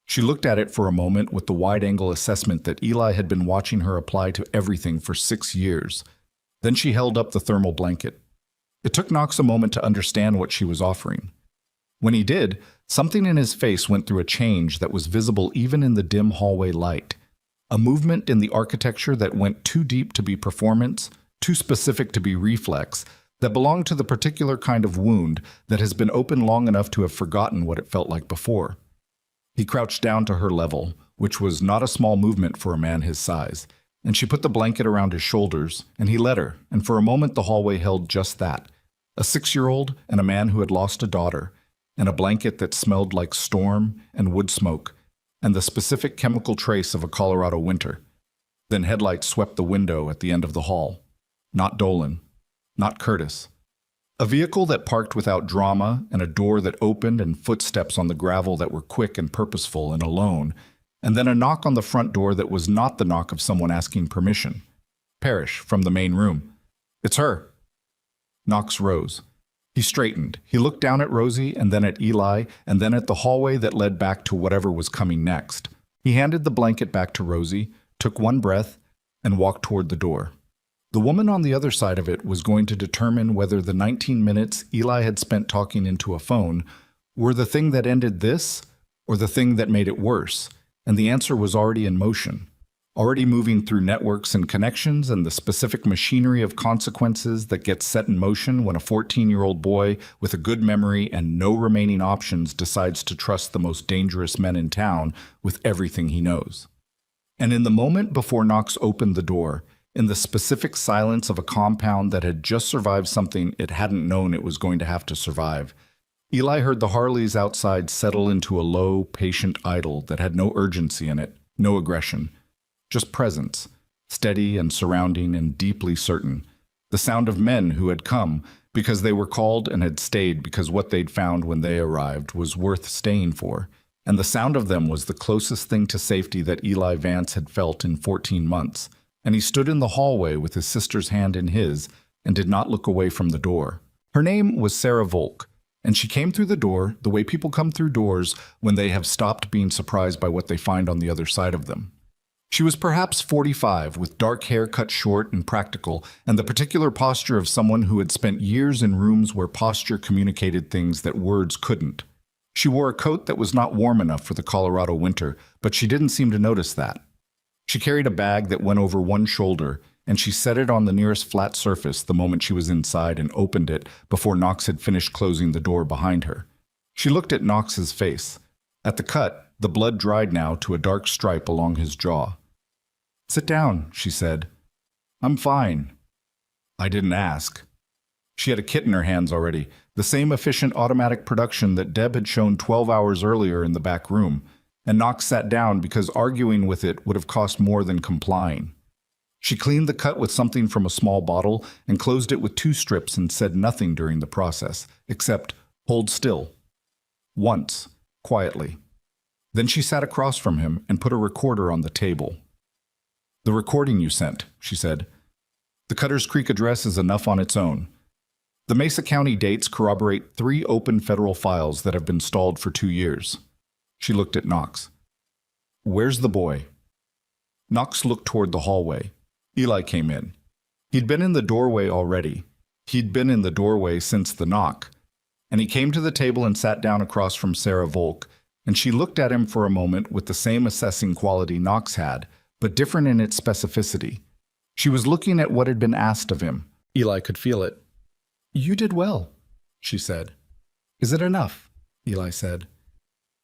She looked at it for a moment with the wide-angle assessment that Eli had been watching her apply to everything for 6 years. Then she held up the thermal blanket. It took Knox a moment to understand what she was offering. When he did, something in his face went through a change that was visible even in the dim hallway light. A movement in the architecture that went too deep to be performance, too specific to be reflex, that belonged to the particular kind of wound that has been open long enough to have forgotten what it felt like before. He crouched down to her level, which was not a small movement for a man his size, and she put the blanket around his shoulders, and he let her, and for a moment the hallway held just that. A 6-year-old and a man who had lost a daughter, and a blanket that smelled like storm and wood smoke, and the specific chemical trace of a Colorado winter. Then headlights swept the window at the end of the hall. Not Dolan. Not Curtis. A vehicle that parked without drama, and a door that opened, and footsteps on the gravel that were quick and purposeful and alone, and then a knock on the front door that was not the knock of someone asking permission. Parrish, from the main room. "It's her." Knox rose. He straightened. He looked down at Rosie, and then at Eli, and then at the hallway that led back to whatever was coming next. He handed the blanket back to Rosie, took one breath, and walked toward the door. The woman on the other side of it was going to determine whether the 19 minutes Eli had spent talking into a phone were the thing that ended this, or the thing that made it worse, and the answer was already in motion. Already moving through networks and connections and the specific machinery of consequences that gets set in motion when a 14-year-old boy with a good memory and no remaining options decides to trust the most dangerous men in town with everything he knows. And in the moment before Knox opened the door, in the specific silence of a compound that had just survived something it hadn't known it was going to have to survive, Eli heard the Harleys outside settle into a low, patient idle that had no urgency in it, no aggression. Just presence, steady and surrounding and deeply certain. The sound of men who had come because they were called and had stayed because what they'd found when they arrived was worth staying for. And the sound of them was the closest thing to safety that Eli Vance had felt in 14 months. And he stood in the hallway with his sister's hand in his and did not look away from the door. Her name was Sarah Volk, and she came through the door the way people come through doors when they have stopped being surprised by what they find on the other side of them. She was perhaps 45, with dark hair cut short and practical, and the particular posture of someone who had spent years in rooms where posture communicated things that words couldn't. She wore a coat that was not warm enough for the Colorado winter, but she didn't seem to notice that. She carried a bag that went over one shoulder, and she set it on the nearest flat surface the moment she was inside and opened it before Knox had finished closing the door behind her. She looked at Knox's face. At the cut, the blood dried now to a dark stripe along his jaw. "Sit down," she said. "I'm fine." "I didn't ask." She had a kit in her hands already, the same efficient automatic production that Deb had shown 12 hours earlier in the back room, and Knox sat down because arguing with it would have cost more than complying. She cleaned the cut with something from a small bottle and closed it with 2 strips and said nothing during the process, except, "Hold still." Once, quietly. Then she sat across from him and put a recorder on the table. "The recording you sent," she said. "The Cutters Creek address is enough on its own. The Mesa County dates corroborate 3 open federal files that have been stalled for 2 years. She looked at Knox. "Where's the boy?" Knox looked toward the hallway. Eli came in. He'd been in the doorway already. He'd been in the doorway since the knock. And he came to the table and sat down across from Sarah Volk, and she looked at him for a moment with the same assessing quality Knox had, but different in its specificity. She was looking at what had been asked of him. Eli could feel it. "You did well," she said. "Is it enough?" Eli said.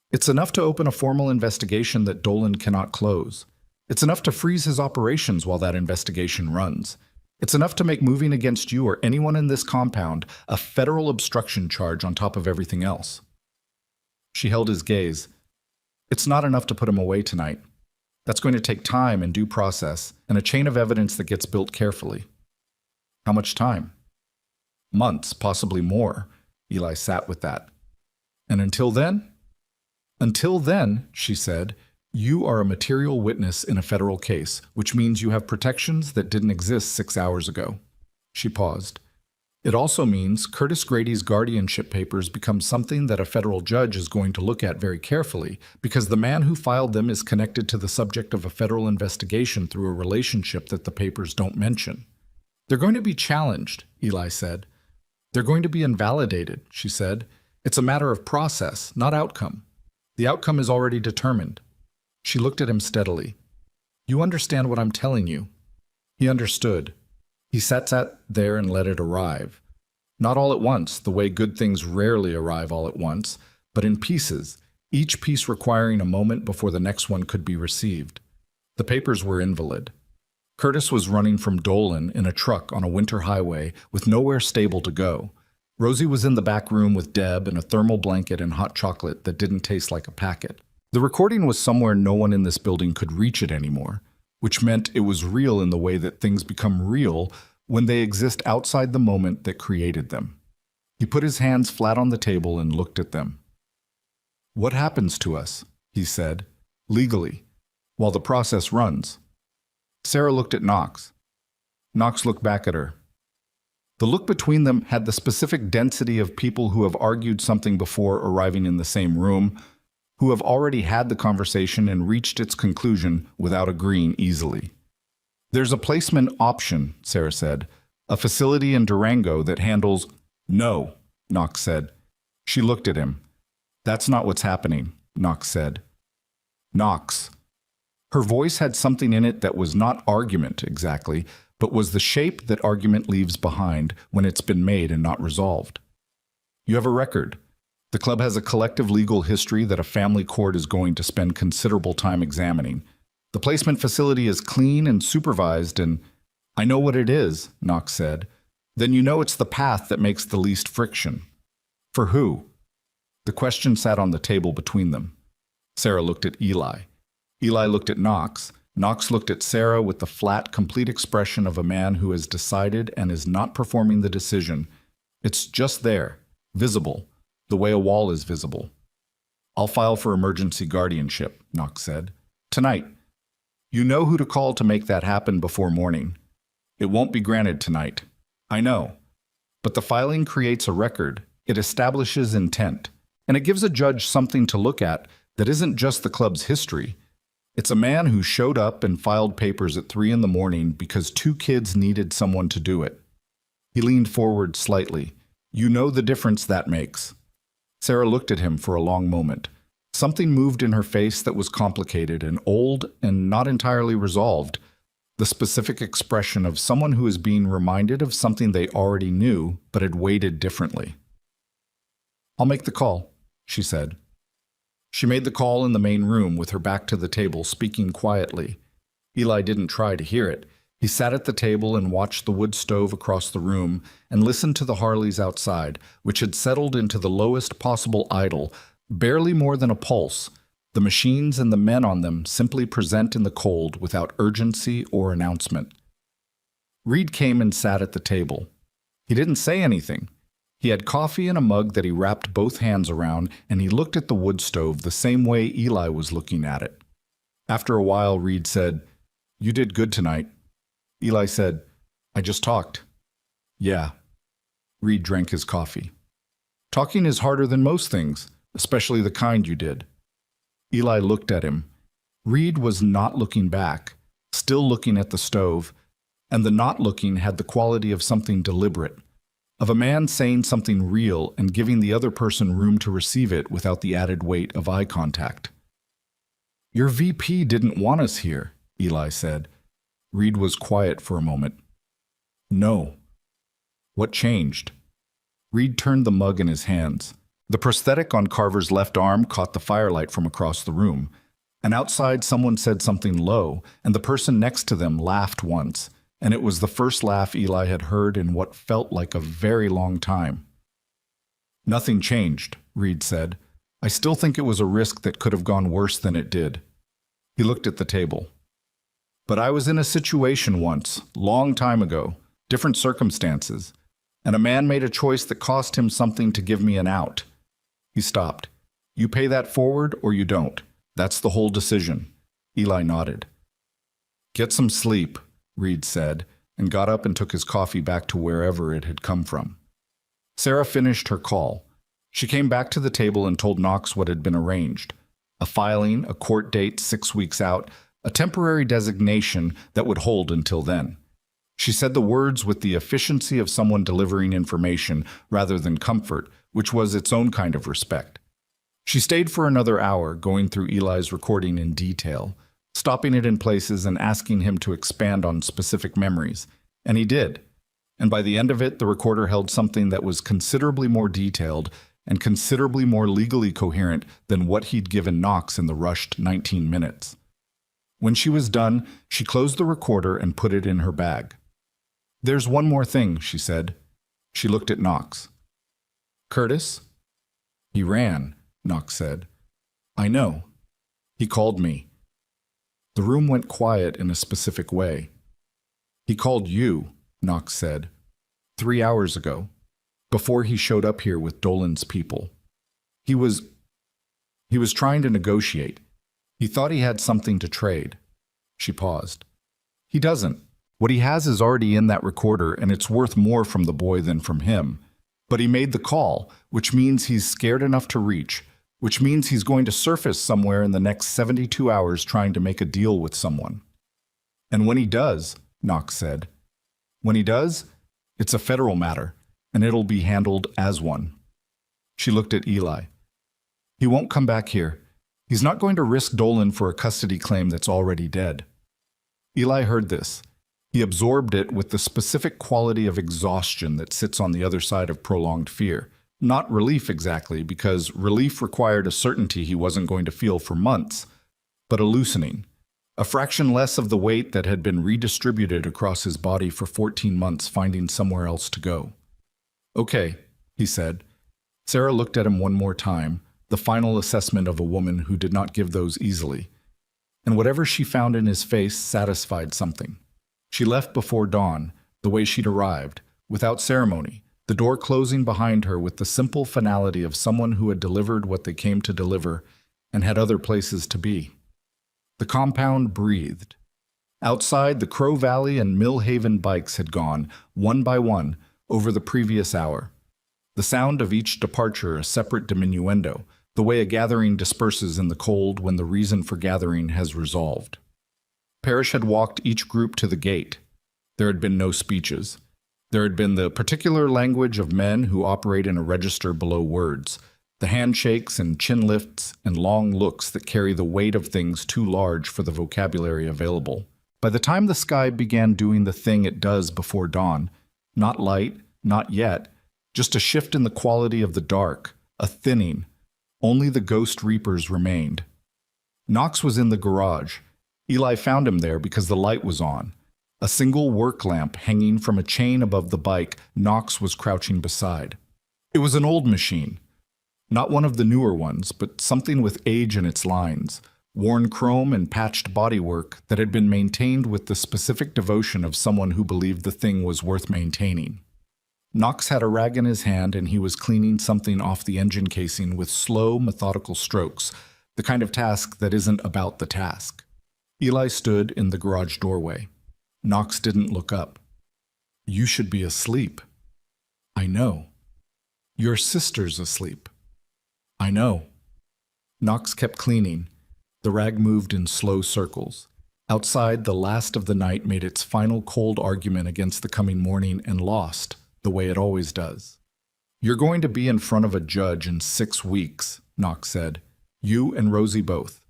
"It's enough to open a formal investigation that Dolan cannot close. It's enough to freeze his operations while that investigation runs. It's enough to make moving against you or anyone in this compound a federal obstruction charge on top of everything else." She held his gaze. "It's not enough to put him away tonight. That's going to take time and due process and a chain of evidence that gets built carefully." "How much time?" "Months, possibly more." Eli sat with that. "And until then?" "Until then," she said, "you are a material witness in a federal case, which means you have protections that didn't exist 6 hours ago." She paused. "It also means Curtis Grady's guardianship papers become something that a federal judge is going to look at very carefully because the man who filed them is connected to the subject of a federal investigation through a relationship that the papers don't mention." "They're going to be challenged," Eli said. "They're going to be invalidated," she said. "It's a matter of process, not outcome. The outcome is already determined." She looked at him steadily. "You understand what I'm telling you?" He understood. He sat there and let it arrive. Not all at once, the way good things rarely arrive all at once, but in pieces, each piece requiring a moment before the next one could be received. The papers were invalid. Curtis was running from Dolan in a truck on a winter highway with nowhere stable to go. Rosie was in the back room with Deb and a thermal blanket and hot chocolate that didn't taste like a packet. The recording was somewhere no one in this building could reach it anymore, which meant it was real in the way that things become real when they exist outside the moment that created them. He put his hands flat on the table and looked at them. "What happens to us," he said, "legally, while the process runs?" Sarah looked at Knox. Knox looked back at her. The look between them had the specific density of people who have argued something before arriving in the same room, who have already had the conversation and reached its conclusion without agreeing easily. "There's a placement option," Sarah said. "A facility in Durango that handles—" "No," Knox said. She looked at him. "That's not what's happening," Knox said. "Knox." Her voice had something in it that was not argument exactly, but was the shape that argument leaves behind when it's been made and not resolved. "You have a record. The club has a collective legal history that a family court is going to spend considerable time examining. The placement facility is clean and supervised and—" "I know what it is," Knox said. "Then you know it's the path that makes the least friction." "For who?" The question sat on the table between them. Sarah looked at Eli. Eli looked at Knox. Knox looked at Sarah with the flat, complete expression of a man who has decided and is not performing the decision. It's just there, visible, the way a wall is visible. "I'll file for emergency guardianship," Knox said. "Tonight. You know who to call to make that happen before morning. It won't be granted tonight. I know. But the filing creates a record. It establishes intent. And it gives a judge something to look at that isn't just the club's history. It's a man who showed up and filed papers at 3 a.m. because 2 kids needed someone to do it." He leaned forward slightly. "You know the difference that makes." Sarah looked at him for a long moment. Something moved in her face that was complicated and old and not entirely resolved. The specific expression of someone who is being reminded of something they already knew but had weighted differently. "I'll make the call," she said. She made the call in the main room with her back to the table, speaking quietly. Eli didn't try to hear it. He sat at the table and watched the wood stove across the room and listened to the Harleys outside, which had settled into the lowest possible idle, barely more than a pulse. The machines and the men on them simply present in the cold without urgency or announcement. Reed came and sat at the table. He didn't say anything. He had coffee in a mug that he wrapped both hands around, and he looked at the wood stove the same way Eli was looking at it. After a while, Reed said, "You did good tonight." Eli said, "I just talked." "Yeah." Reed drank his coffee. "Talking is harder than most things, especially the kind you did." Eli looked at him. Reed was not looking back, still looking at the stove, and the not looking had the quality of something deliberate, of a man saying something real and giving the other person room to receive it without the added weight of eye contact. "Your VP didn't want us here," Eli said. Reed was quiet for a moment. "No." "What changed?" Reed turned the mug in his hands. The prosthetic on Carver's left arm caught the firelight from across the room, and outside someone said something low, and the person next to them laughed once, and it was the first laugh Eli had heard in what felt like a very long time. "Nothing changed," Reed said. "I still think it was a risk that could have gone worse than it did." He looked at the table. "But I was in a situation once, long time ago, different circumstances, and a man made a choice that cost him something to give me an out." He stopped. "You pay that forward or you don't. That's the whole decision." Eli nodded. "Get some sleep," Reed said, and got up and took his coffee back to wherever it had come from. Sarah finished her call. She came back to the table and told Knox what had been arranged. A filing, a court date 6 weeks out, a temporary designation that would hold until then. She said the words with the efficiency of someone delivering information rather than comfort, which was its own kind of respect. She stayed for another hour, going through Eli's recording in detail, stopping it in places and asking him to expand on specific memories. And he did. And by the end of it, the recorder held something that was considerably more detailed and considerably more legally coherent than what he'd given Knox in the rushed 19 minutes. When she was done, she closed the recorder and put it in her bag. "There's one more thing," she said. She looked at Knox. "Curtis?" "He ran," Knox said. "I know. He called me." The room went quiet in a specific way. "He called you," Knox said, 3 hours ago, before he showed up here with Dolan's people. He was trying to negotiate. He thought he had something to trade." She paused. "He doesn't. What he has is already in that recorder, and it's worth more from the boy than from him. But he made the call, which means he's scared enough to reach, which means he's going to surface somewhere in the next 72 hours trying to make a deal with someone. And when he does," Knox said, "when he does, it's a federal matter, and it'll be handled as one." She looked at Eli. "He won't come back here. He's not going to risk Dolan for a custody claim that's already dead." Eli heard this. He absorbed it with the specific quality of exhaustion that sits on the other side of prolonged fear. Not relief exactly, because relief required a certainty he wasn't going to feel for months, but a loosening, a fraction less of the weight that had been redistributed across his body for 14 months, finding somewhere else to go. "Okay," he said. Sarah looked at him one more time, the final assessment of a woman who did not give those easily. And whatever she found in his face satisfied something. She left before dawn, the way she'd arrived, without ceremony, the door closing behind her with the simple finality of someone who had delivered what they came to deliver and had other places to be. The compound breathed. Outside, the Crow Valley and Mill Haven bikes had gone, one by one, over the previous hour. The sound of each departure a separate diminuendo, the way a gathering disperses in the cold when the reason for gathering has resolved. Parrish had walked each group to the gate. There had been no speeches. There had been the particular language of men who operate in a register below words, the handshakes and chin lifts and long looks that carry the weight of things too large for the vocabulary available. By the time the sky began doing the thing it does before dawn, not light, not yet, just a shift in the quality of the dark, a thinning, only the ghost reapers remained. Knox was in the garage. Eli found him there because the light was on. A single work lamp hanging from a chain above the bike Knox was crouching beside. It was an old machine. Not one of the newer ones, but something with age in its lines, worn chrome and patched bodywork that had been maintained with the specific devotion of someone who believed the thing was worth maintaining. Knox had a rag in his hand and he was cleaning something off the engine casing with slow, methodical strokes, the kind of task that isn't about the task. Eli stood in the garage doorway. Knox didn't look up. "You should be asleep." "I know." "Your sister's asleep." "I know." Knox kept cleaning. The rag moved in slow circles. Outside, the last of the night made its final cold argument against the coming morning and lost, the way it always does. "You're going to be in front of a judge in 6 weeks, Knox said. "You and Rosie both.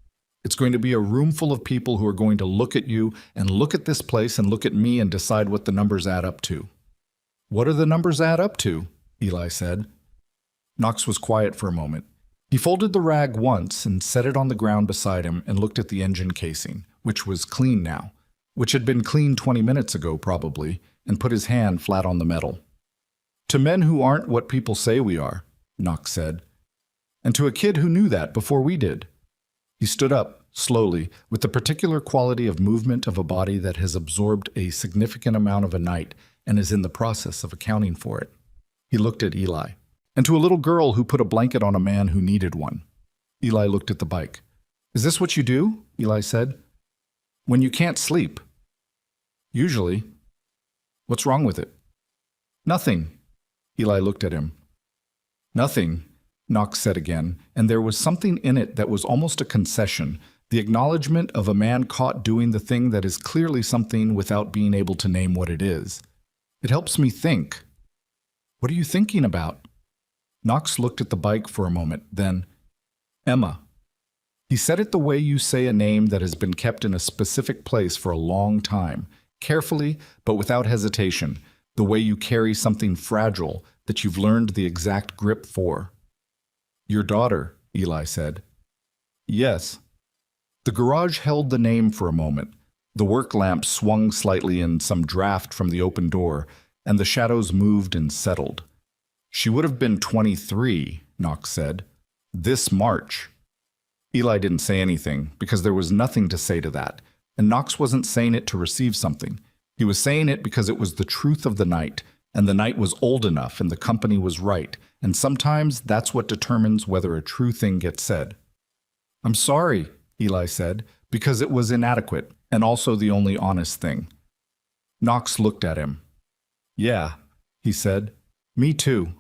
It's going to be a room full of people who are going to look at you and look at this place and look at me and decide what the numbers add up to." "What do the numbers add up to?" Eli said. Knox was quiet for a moment. He folded the rag once and set it on the ground beside him and looked at the engine casing, which was clean now, which had been clean 20 minutes ago probably, and put his hand flat on the metal. "To men who aren't what people say we are," Knox said. "And to a kid who knew that before we did." He stood up, slowly, with the particular quality of movement of a body that has absorbed a significant amount of a night and is in the process of accounting for it. He looked at Eli. "And to a little girl who put a blanket on a man who needed one." Eli looked at the bike. "Is this what you do?" Eli said. "When you can't sleep?" "Usually." "What's wrong with it?" "Nothing." Eli looked at him. "Nothing," Knox said again, and there was something in it that was almost a concession, the acknowledgement of a man caught doing the thing that is clearly something without being able to name what it is. "It helps me think." "What are you thinking about?" Knox looked at the bike for a moment, then, "Emma." He said it the way you say a name that has been kept in a specific place for a long time, carefully but without hesitation, the way you carry something fragile that you've learned the exact grip for. "Your daughter," Eli said. "Yes." The garage held the name for a moment. The work lamp swung slightly in some draft from the open door, and the shadows moved and settled. "She would have been 23, Knox said. "This March." Eli didn't say anything, because there was nothing to say to that, and Knox wasn't saying it to receive something. He was saying it because it was the truth of the night, and the night was old enough and the company was right, and sometimes that's what determines whether a true thing gets said. "I'm sorry," Eli said, because it was inadequate, and also the only honest thing. Knox looked at him. "Yeah," he said. "Me too."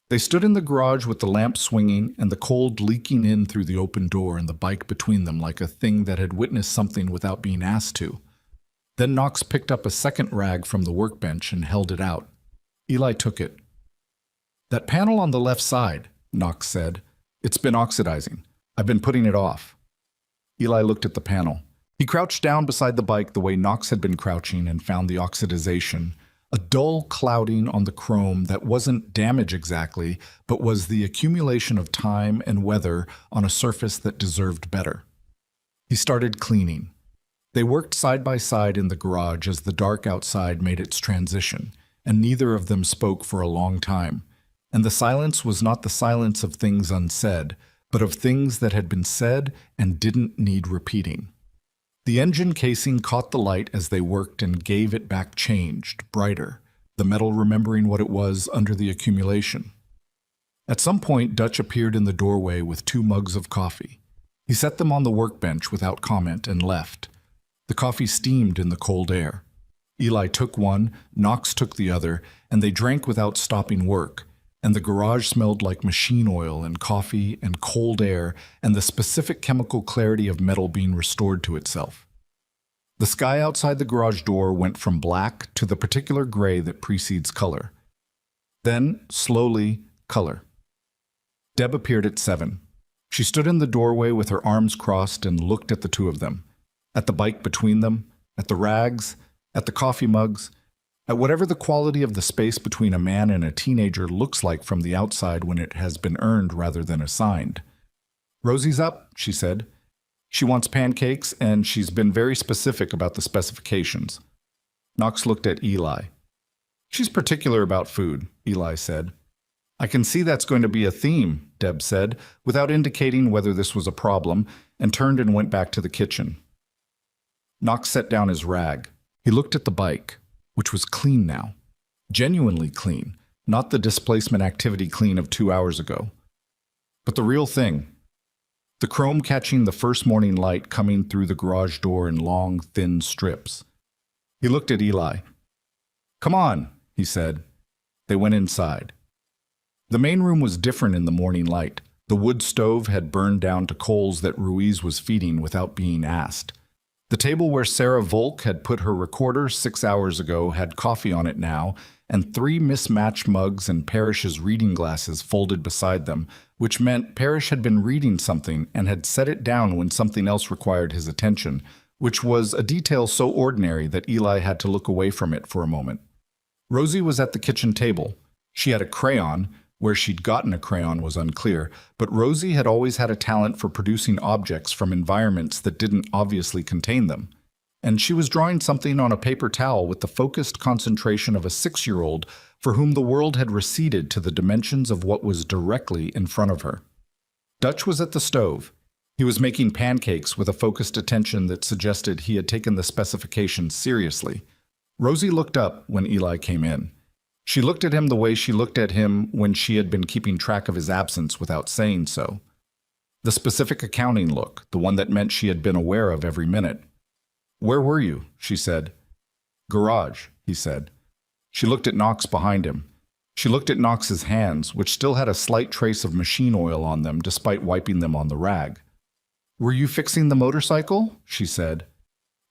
They stood in the garage with the lamp swinging and the cold leaking in through the open door and the bike between them like a thing that had witnessed something without being asked to. Then Knox picked up a second rag from the workbench and held it out. Eli took it. "That panel on the left side," Knox said. "It's been oxidizing. I've been putting it off." Eli looked at the panel. He crouched down beside the bike the way Knox had been crouching and found the oxidization, a dull clouding on the chrome that wasn't damage exactly, but was the accumulation of time and weather on a surface that deserved better. He started cleaning. They worked side by side in the garage as the dark outside made its transition, and neither of them spoke for a long time. And the silence was not the silence of things unsaid, but of things that had been said and didn't need repeating. The engine casing caught the light as they worked and gave it back changed, brighter, the metal remembering what it was under the accumulation. At some point, Dutch appeared in the doorway with 2 mugs of coffee. He set them on the workbench without comment and left. The coffee steamed in the cold air. Eli took one, Knox took the other, and they drank without stopping work, and the garage smelled like machine oil and coffee and cold air and the specific chemical clarity of metal being restored to itself. The sky outside the garage door went from black to the particular gray that precedes color. Then, slowly, color. Deb appeared at 7. She stood in the doorway with her arms crossed and looked at the two of them, at the bike between them, at the rags, at the coffee mugs, at whatever the quality of the space between a man and a teenager looks like from the outside when it has been earned rather than assigned. "Rosie's up," she said. "She wants pancakes, and she's been very specific about the specifications." Knox looked at Eli. "She's particular about food," Eli said. "I can see that's going to be a theme," Deb said, without indicating whether this was a problem, and turned and went back to the kitchen. Knox set down his rag. He looked at the bike, which was clean now. Genuinely clean, not the displacement activity clean of 2 hours ago. But the real thing. The chrome catching the first morning light coming through the garage door in long, thin strips. He looked at Eli. "Come on," he said. They went inside. The main room was different in the morning light. The wood stove had burned down to coals that Ruiz was feeding without being asked. The table where Sarah Volk had put her recorder 6 hours ago had coffee on it now, and 3 mismatched mugs and Parrish's reading glasses folded beside them, which meant Parrish had been reading something and had set it down when something else required his attention, which was a detail so ordinary that Eli had to look away from it for a moment. Rosie was at the kitchen table. She had a crayon. Where she'd gotten a crayon was unclear, but Rosie had always had a talent for producing objects from environments that didn't obviously contain them. And she was drawing something on a paper towel with the focused concentration of a 6-year-old for whom the world had receded to the dimensions of what was directly in front of her. Dutch was at the stove. He was making pancakes with a focused attention that suggested he had taken the specifications seriously. Rosie looked up when Eli came in. She looked at him the way she looked at him when she had been keeping track of his absence without saying so. The specific accounting look, the one that meant she had been aware of every minute. "Where were you?" she said. "Garage," he said. She looked at Knox behind him. She looked at Knox's hands, which still had a slight trace of machine oil on them despite wiping them on the rag. "Were you fixing the motorcycle?" she said.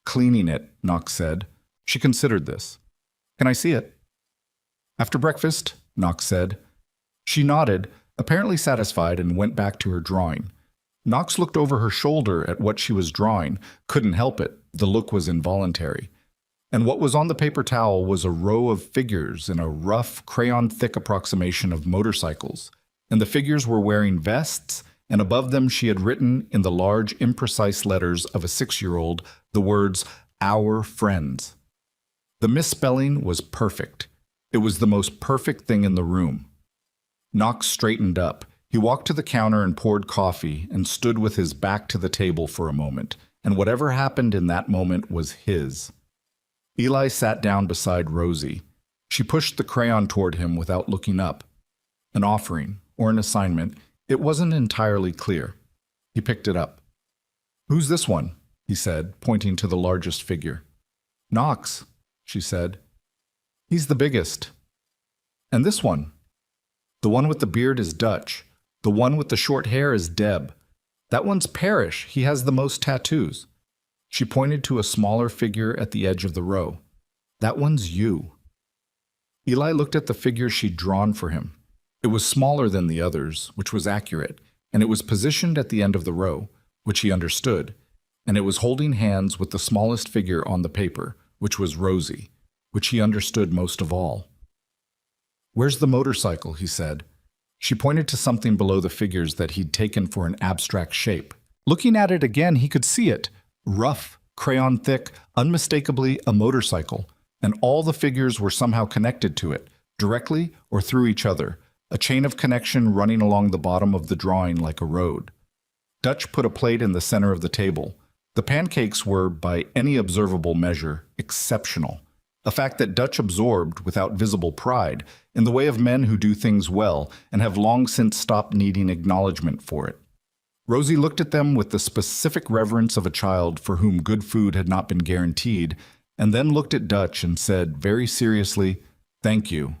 "Cleaning it," Knox said. She considered this. "Can I see it?" "After breakfast," Knox said. She nodded, apparently satisfied, and went back to her drawing. Knox looked over her shoulder at what she was drawing, couldn't help it, the look was involuntary. And what was on the paper towel was a row of figures in a rough, crayon-thick approximation of motorcycles, and the figures were wearing vests, and above them she had written in the large, imprecise letters of a 6-year-old the words, "Our Friends." The misspelling was perfect. It was the most perfect thing in the room. Knox straightened up. He walked to the counter and poured coffee and stood with his back to the table for a moment, and whatever happened in that moment was his. Eli sat down beside Rosie. She pushed the crayon toward him without looking up. An offering, or an assignment, it wasn't entirely clear. He picked it up. "Who's this one?" he said, pointing to the largest figure. "Knox," she said. "He's the biggest." "And this one?" "The one with the beard is Dutch. The one with the short hair is Deb. That one's Parrish. He has the most tattoos." She pointed to a smaller figure at the edge of the row. "That one's you." Eli looked at the figure she'd drawn for him. It was smaller than the others, which was accurate, and it was positioned at the end of the row, which he understood, and it was holding hands with the smallest figure on the paper, which was Rosie, which he understood most of all. "Where's the motorcycle?" he said. She pointed to something below the figures that he'd taken for an abstract shape. Looking at it again, he could see it. Rough, crayon-thick, unmistakably a motorcycle, and all the figures were somehow connected to it, directly or through each other, a chain of connection running along the bottom of the drawing like a road. Dutch put a plate in the center of the table. The pancakes were, by any observable measure, exceptional. A fact that Dutch absorbed without visible pride, in the way of men who do things well and have long since stopped needing acknowledgement for it. Rosie looked at them with the specific reverence of a child for whom good food had not been guaranteed, and then looked at Dutch and said very seriously, "Thank you."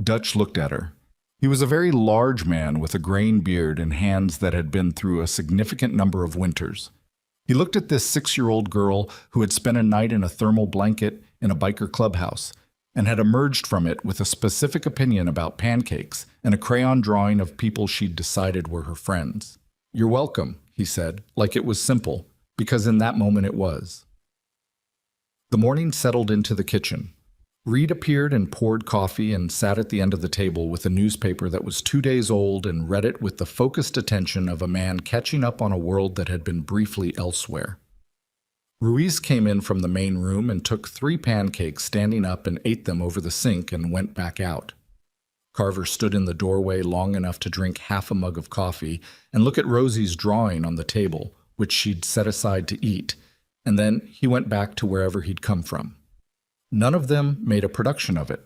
Dutch looked at her. He was a very large man with a graying beard and hands that had been through a significant number of winters. He looked at this 6-year-old girl who had spent a night in a thermal blanket in a biker clubhouse. and had emerged from it with a specific opinion about pancakes and a crayon drawing of people she'd decided were her friends. "You're welcome," he said, like it was simple, because in that moment it was. The morning settled into the kitchen. Reed appeared and poured coffee and sat at the end of the table with a newspaper that was 2 days old and read it with the focused attention of a man catching up on a world that had been briefly elsewhere. Ruiz came in from the main room and took 3 pancakes standing up and ate them over the sink and went back out. Carver stood in the doorway long enough to drink half a mug of coffee and look at Rosie's drawing on the table, which she'd set aside to eat, and then he went back to wherever he'd come from. None of them made a production of it.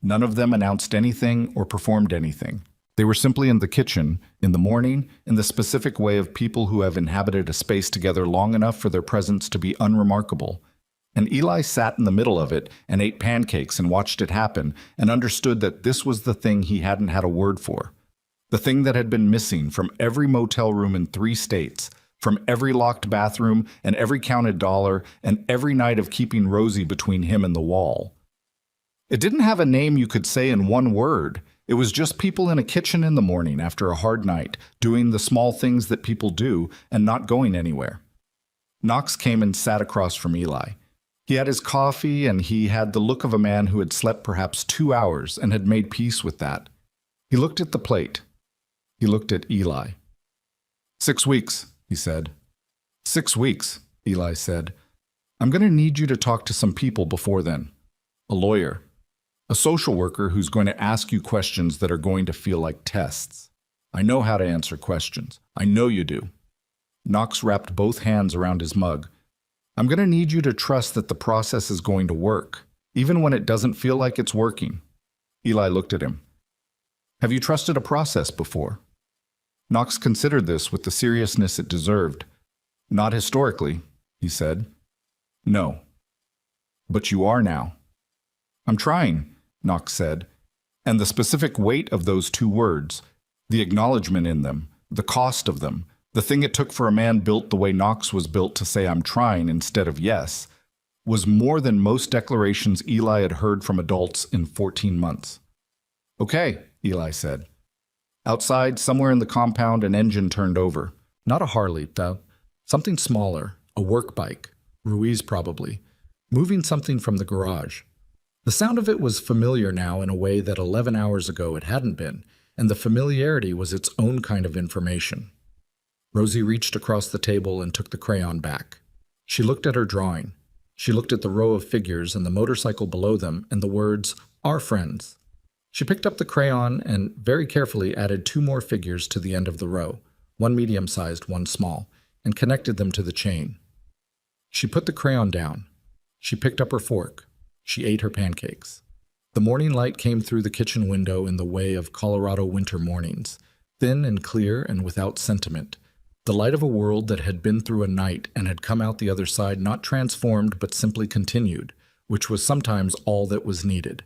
None of them announced anything or performed anything. They were simply in the kitchen, in the morning, in the specific way of people who have inhabited a space together long enough for their presence to be unremarkable. And Eli sat in the middle of it and ate pancakes and watched it happen and understood that this was the thing he hadn't had a word for. The thing that had been missing from every motel room in 3 states, from every locked bathroom and every counted dollar and every night of keeping Rosie between him and the wall. It didn't have a name you could say in one word. It was just people in a kitchen in the morning after a hard night, doing the small things that people do and not going anywhere. Knox came and sat across from Eli. He had his coffee and he had the look of a man who had slept perhaps 2 hours and had made peace with that. He looked at the plate. He looked at Eli. 6 weeks, he said. 6 weeks, Eli said. I'm going to need you to talk to some people before then. A lawyer. A social worker who's going to ask you questions that are going to feel like tests. I know how to answer questions. I know you do. Knox wrapped both hands around his mug. I'm going to need you to trust that the process is going to work, even when it doesn't feel like it's working. Eli looked at him. Have you trusted a process before? Knox considered this with the seriousness it deserved. Not historically, he said. No. But you are now. I'm trying, Knox said. And the specific weight of those 2 words, the acknowledgement in them, the cost of them, the thing it took for a man built the way Knox was built to say I'm trying instead of yes, was more than most declarations Eli had heard from adults in 14 months. Okay, Eli said. Outside, somewhere in the compound, an engine turned over. Not a Harley, though. Something smaller, a work bike, Ruiz probably, moving something from the garage. The sound of it was familiar now in a way that 11 hours ago it hadn't been, and the familiarity was its own kind of information. Rosie reached across the table and took the crayon back. She looked at her drawing. She looked at the row of figures and the motorcycle below them and the words, "Our friends." She picked up the crayon and very carefully added 2 more figures to the end of the row, one medium-sized, one small, and connected them to the chain. She put the crayon down. She picked up her fork. She ate her pancakes. The morning light came through the kitchen window in the way of Colorado winter mornings, thin and clear and without sentiment, the light of a world that had been through a night and had come out the other side not transformed but simply continued, which was sometimes all that was needed.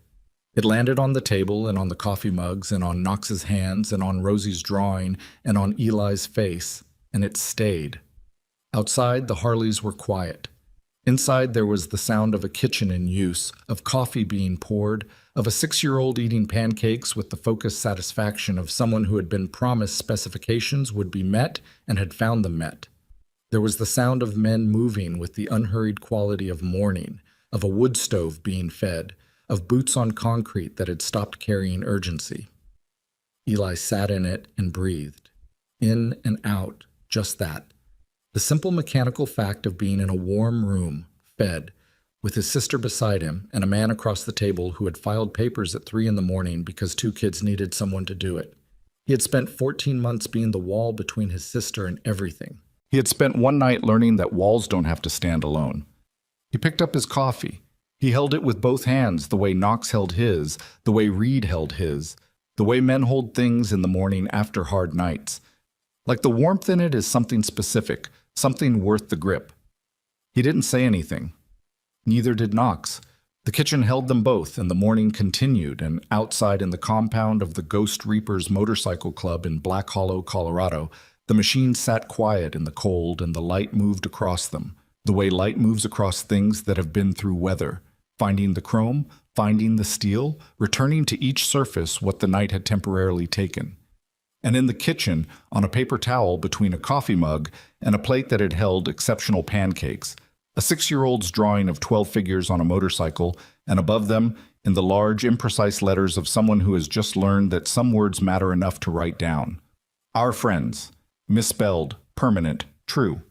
It landed on the table and on the coffee mugs and on Knox's hands and on Rosie's drawing and on Eli's face, and it stayed. Outside, the Harleys were quiet. Inside, there was the sound of a kitchen in use, of coffee being poured, of a 6-year-old eating pancakes with the focused satisfaction of someone who had been promised specifications would be met and had found them met. There was the sound of men moving with the unhurried quality of morning, of a wood stove being fed, of boots on concrete that had stopped carrying urgency. Eli sat in it and breathed. In and out, just that. The simple mechanical fact of being in a warm room, fed, with his sister beside him and a man across the table who had filed papers at 3 a.m. because 2 kids needed someone to do it. He had spent 14 months being the wall between his sister and everything. He had spent one night learning that walls don't have to stand alone. He picked up his coffee. He held it with both hands, the way Knox held his, the way Reed held his, the way men hold things in the morning after hard nights. Like the warmth in it is something specific, something worth the grip. He didn't say anything. Neither did Knox. The kitchen held them both, and the morning continued, and outside in the compound of the Ghost Reapers Motorcycle Club in Black Hollow, Colorado, the machines sat quiet in the cold, and the light moved across them, the way light moves across things that have been through weather, finding the chrome, finding the steel, returning to each surface what the night had temporarily taken. And in the kitchen, on a paper towel between a coffee mug and a plate that had held exceptional pancakes, a 6-year-old's drawing of 12 figures on a motorcycle, and above them, in the large, imprecise letters of someone who has just learned that some words matter enough to write down. Our friends. Misspelled, permanent, true.